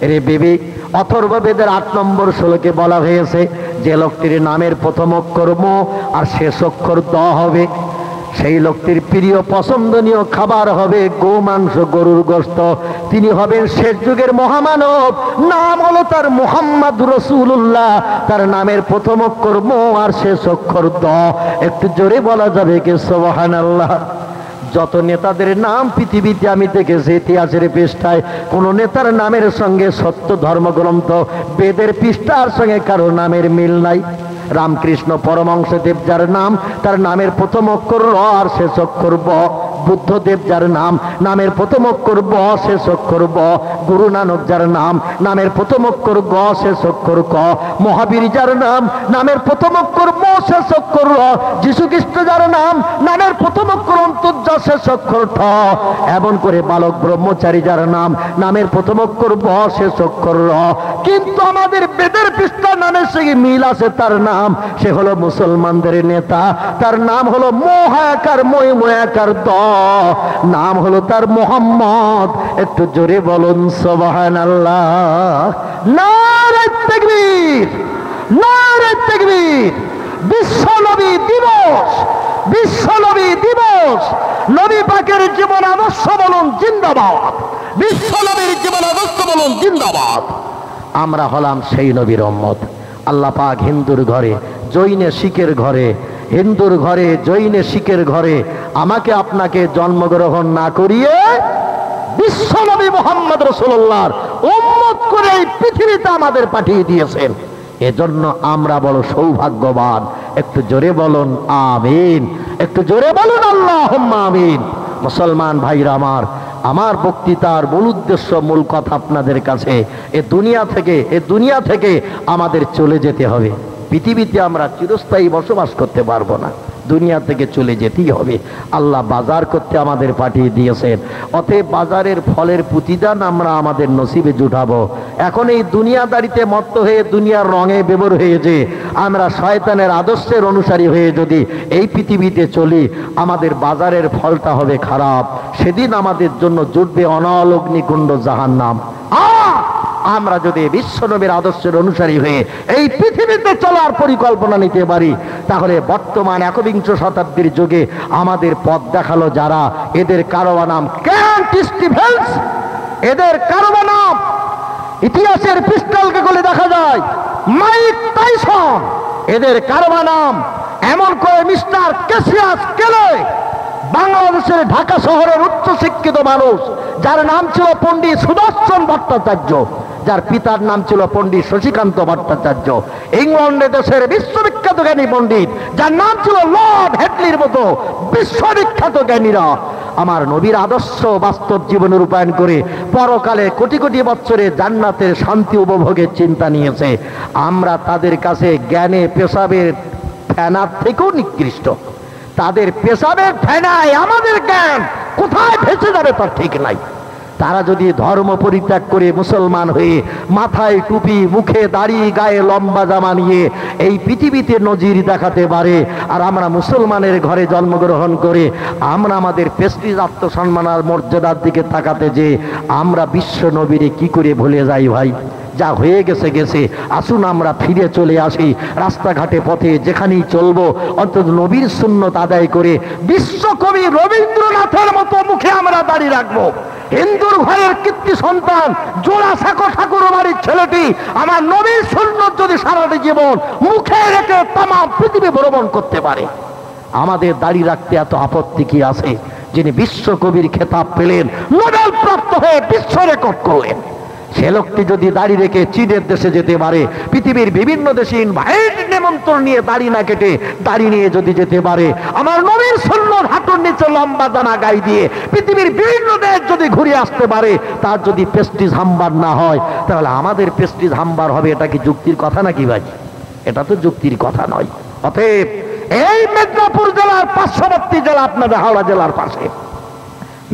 রে বিবি, অথর্ববেদের ৮ নম্বর শ্লোকে বলা হয়েছে যে লোকটির নামের প্রথম অক্ষর ম আর শেষ অক্ষর দ হবে, সেই লোকটির প্রিয় পছন্দনীয় খাবার হবে গোমাংস, গরুর গোশত। তিনি হবেন শেষ যুগের মহামানব। নাম হলো তার মুহাম্মদ রাসূলুল্লাহ। তার নামের প্রথম অক্ষর ম আর শেষ অক্ষর দ। একটু জোরে বলা যাবে কি সুবহানাল্লাহ? যত নেতাদের নাম পৃথিবীতে আমি দেখেছি, ইতিহাসের পৃষ্ঠায় কোন নেতার নামের সঙ্গে সত্য ধর্মগ্রন্থ বেদের পৃষ্ঠার সঙ্গে কারো নামের মিল নাই। রামকৃষ্ণ পরমহংসদেব যার নাম, তার নামের প্রথম অক্ষর র আর শেষ অক্ষর ব। বুদ্ধদেব যার নাম, নামের প্রথম অক্ষর ব শেষ অক্ষর ব। গুরু নানক যার নাম, নামের প্রথম অক্ষর গ শেষ অক্ষর ক। মহাবীর যার নাম, নামের প্রথম অক্ষর ম শেষ অক্ষর র। যীশু খ্রিস্ট যার নাম, নামের প্রথম অক্ষর অন্তর্য শেষ অক্ষর ঠ। এমন করে বালক ব্রহ্মচারী যার নাম, নামের প্রথম অক্ষর ব শেষ অক্ষর র। কিন্তু আমাদের বেদের পৃষ্ঠা নামের সঙ্গে মিল আছে। তার নাম, সে হলো মুসলমানদের নেতা। তার নাম হলো মোহাকার ময়াকার দ। নাম হলো তার মোহাম্মদ। একটু জোরে বলুন সুবহানাল্লাহ। নারে তাকবীর, নারে তাকবীর। বিশ্ব নবী দিবস, বিশ্ব নবী দিবস। নবী পাকের জীবন আদর্শ বলুন জিন্দাবাদ। বিশ্ব নবীর জীবন আদর্শ বলুন জিন্দাবাদ। আমরা হলাম সেই নবীর উম্মত। আল্লাহ পাক হিন্দুর ঘরে, জৈনে শিখের ঘরে, হিন্দুর ঘরে জৈনে শিখের ঘরে আমাকে আপনাকে জন্মগ্রহণ না করিয়ে বিশ্বনবী মুহাম্মদ রাসূলুল্লাহর উম্মত করে এই পৃথিবীতে আমাদের পাঠিয়ে দিয়েছেন। এজন্য আমরা বড় সৌভাগ্যবান। একটু জোরে বলুন আমিন, একটু জোরে বলুন আল্লাহুম্মা আমিন। মুসলমান ভাইরা আমার, আমার বক্তৃতার মূল উদ্দেশ্য, মূল কথা আপনাদের কাছে, এ দুনিয়া থেকে আমাদের চলে যেতে হবে। পৃথিবীতে আমরা চিরস্থায়ী বসবাস করতে পারবো না, দুনিয়া থেকে চলে যেতেই হবে। আল্লাহ বাজার করতে আমাদের পাঠিয়ে দিয়েছেন। অতএব বাজারের ফলের প্রতিদান আমরা আমাদের নসিবে জুটাবো। এখন এই দুনিয়াদারিতে মত্ত হয়ে, দুনিয়ার রঙে বেবর হয়ে যে আমরা শয়তানের আদর্শের অনুসারী হয়ে যদি এই পৃথিবীতে চলি, আমাদের বাজারের ফলটা হবে খারাপ। সেদিন আমাদের জন্য জুটবে অনল অগ্নিকুণ্ড জাহান্নাম। আমরা যদি বিশ্বনবীর আদর্শের অনুসারী হয়ে এই পৃথিবীতে চলার পরিকল্পনা নিতে পারি, তাহলে বর্তমান ১বিংশ শতাব্দীর যুগে আমাদের পথ দেখালো যারা, এদের কারো নাম কেন্ট স্টিভেন্স, এদের কারো নাম ইতিহাসের পৃষ্ঠালকে খুলে দেখা যায় মাইক টাইসন, এদের কারো নাম এমন করে মিস্টার ক্যাসিয়াস ক্লে, বাংলাদেশের ঢাকা শহরের উচ্চশিক্ষিত মানুষ, যার নাম ছিল পণ্ডিত সুদর্শন ভট্টাচার্য, যার পিতার নাম ছিল পণ্ডিত শশীকান্ত ভট্টাচার্য, ইংল্যান্ডে দেশের বিশ্ববিখ্যাত জ্ঞানী পণ্ডিত, যার নাম ছিল লর্ড হেডলির মতো বিশ্ববিখ্যাত জ্ঞানীরা আমার নবীর আদর্শ বাস্তব জীবনে রূপায়ণ করে পরকালে কোটি কোটি বছরে জান্নাতের শান্তি উপভোগের চিন্তা নিয়েছে। আমরা তাদের কাছে জ্ঞানে পেশাবের ফেনার থেকেও নিকৃষ্ট। তাদের পেশাবের ফেনায় আমাদের জ্ঞান কোথায় ভেসে যাবে তার ঠিক নাই। তারা যদি ধর্ম পরিত্যাগ করে মুসলমান হয়ে মাথায় টুপি, মুখে দাড়ি, গায়ে লম্বা জামা নিয়ে এই পৃথিবীতে নজির দেখাতে পারে, আর আমরা মুসলমানের ঘরে জন্মগ্রহণ করে আমরা আমাদের প্রেস্টিজ, আত্মসম্মান আর মর্যাদার দিকে তাকাতে যে আমরা বিশ্ব নবীরে কি করে ভুলে যাই ভাই? যা হয়ে গেছে গেছে, আসুন আমরা ফিরে চলে আসি রাস্তাঘাটে পথে যেখানেই চলবো অন্তত নবীর সুন্নত আদায় করে বিশ্বকবি রবীন্দ্রনাথের মতো মুখে আমরা দাঁড়িয়ে রাখবো। হিন্দুর ঘরের কীর্তি সন্তান জোড়াসাঁকো ঠাকুর বাড়ির ছেলেটি আমার নবীর সুন্নত যদি সারাটি জীবন মুখে রেখে তাম পৃথিবী ভ্রমণ করতে পারে, আমাদের দাঁড়িয়ে রাখতে এত আপত্তি কি আছে? যিনি বিশ্বকবির খেতাব পেলেন, নোবেল প্রাপ্ত হয়ে বিশ্ব রেকর্ড করলেন, সে লোকটি যদি দাঁড়িয়ে রেখে চীনের দেশে যেতে পারে, পৃথিবীর বিভিন্ন দেশে ইনভাইট নিমন্ত্রণ নিয়ে দাড়ি না কেটে দাড়ি নিয়ে যদি যেতে পারে, আমার নবীর সুন্নত হাঁটুর নিচে লম্বা দানা গাই দিয়ে পৃথিবীর বিভিন্ন দেশ যদি ঘুরে আসতে পারে, তার যদি প্রেস্টিজ হাম্বার না হয়, তাহলে আমাদের প্রেস্টিজ হাম্বার হবে। এটা কি যুক্তির কথা নাকি ভাই? এটা তো যুক্তির কথা নয়। অতএব এই মেদিনীপুর জেলার পার্শ্ববর্তী জেলা আপনাদের হাওড়া জেলার পাশে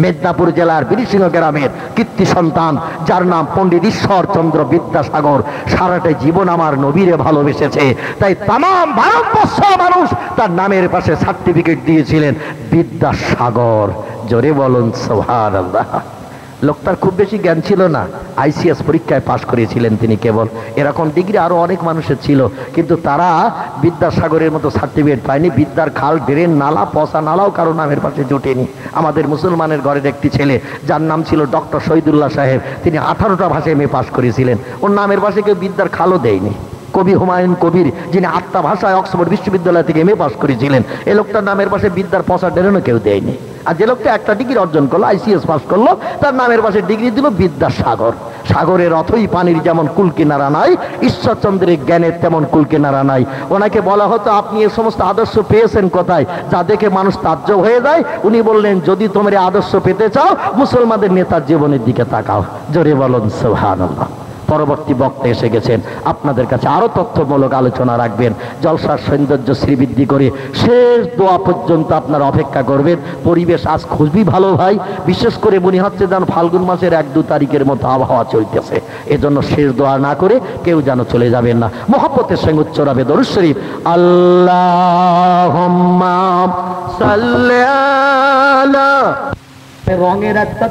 মেদিনীপুর জেলার বীরসিংহ গ্রামের কীর্তি সন্তান, যার নাম পণ্ডিত ঈশ্বরচন্দ্র বিদ্যাসাগর, সারাটা জীবন আমার নবীরে ভালোবেসেছে, তাই তামাম ভারতবর্ষের মানুষ তার নামের পাশে সার্টিফিকেট দিয়েছিলেন বিদ্যাসাগর। জোরে বলুন সুবহানাল্লাহ। লোকটার খুব বেশি জ্ঞান ছিল না, আইসিএস পরীক্ষায় পাশ করেছিলেন তিনি কেবল। এরকম ডিগ্রি আরো অনেক মানুষের ছিল, কিন্তু তারা বিদ্যাসাগরের মতো সার্টিফিকেট পায়নি। বিদ্যার খাল, ড্রেন, নালা, পচা নালাও কারো নামের পাশে জোটেনি। আমাদের মুসলমানের ঘরের একটি ছেলে, যার নাম ছিল ডক্টর শহীদুল্লাহ সাহেব, তিনি 18টা ভাষায় এমএ পাশ করেছিলেন, ওর নামের পাশে কেউ বিদ্যার খালও দেয়নি। কবি হুমায়ুন কবির, যিনি 8টা ভাষায় অক্সফোর্ড বিশ্ববিদ্যালয় থেকে এমএ পাশ করেছিলেন, এই লোকটার নামের পাশে বিদ্যার পচা ড্রেনও কেউ দেয়নি। আর যে লোকটা একটা ডিগ্রি অর্জন করলো, আইসিএস পাস করলো, তার নামের পাশে ডিগ্রি দিল বিদ্যাসাগর। সাগরের অথই পানির যেমন কুল কিনারা নাই, ঈশ্বরচন্দ্রের জ্ঞানের তেমন কুল কিনারা নাই। ওনাকে বলা হতো, আপনি এ সমস্ত আদর্শ পেয়েছেন কোথায়? যা দেখে মানুষ তাজ্জব হয়ে যায়। উনি বললেন, যদি তোমরা আদর্শ পেতে চাও, মুসলমানদের নেতার জীবনের দিকে তাকাও। জোরে বলুন সুবহানাল্লাহ। পরবর্তী বক্তা এসে গেছেন, আপনাদের কাছে আরো তথ্যমূলক আলোচনা রাখবেন। জলসার সৌন্দর্য শ্রীবৃদ্ধি করে শেষ দোয়া পর্যন্ত আপনারা অপেক্ষা করবেন। পরিবেশ আজ খুবই ভালো ভাই, বিশেষ করে মনে হচ্ছে যেন ফাল্গুন মাসের 1-2 তারিখের মতো আবহাওয়া চলতেছে। এজন্য শেষ দোয়া না করে কেউ যেন চলে যাবেন না। মহব্বতের সঙ্গে উচ্চারবে দরুদ শরীফ, আল্লাহুম্মা সাল্লি আলা। রঙের একটা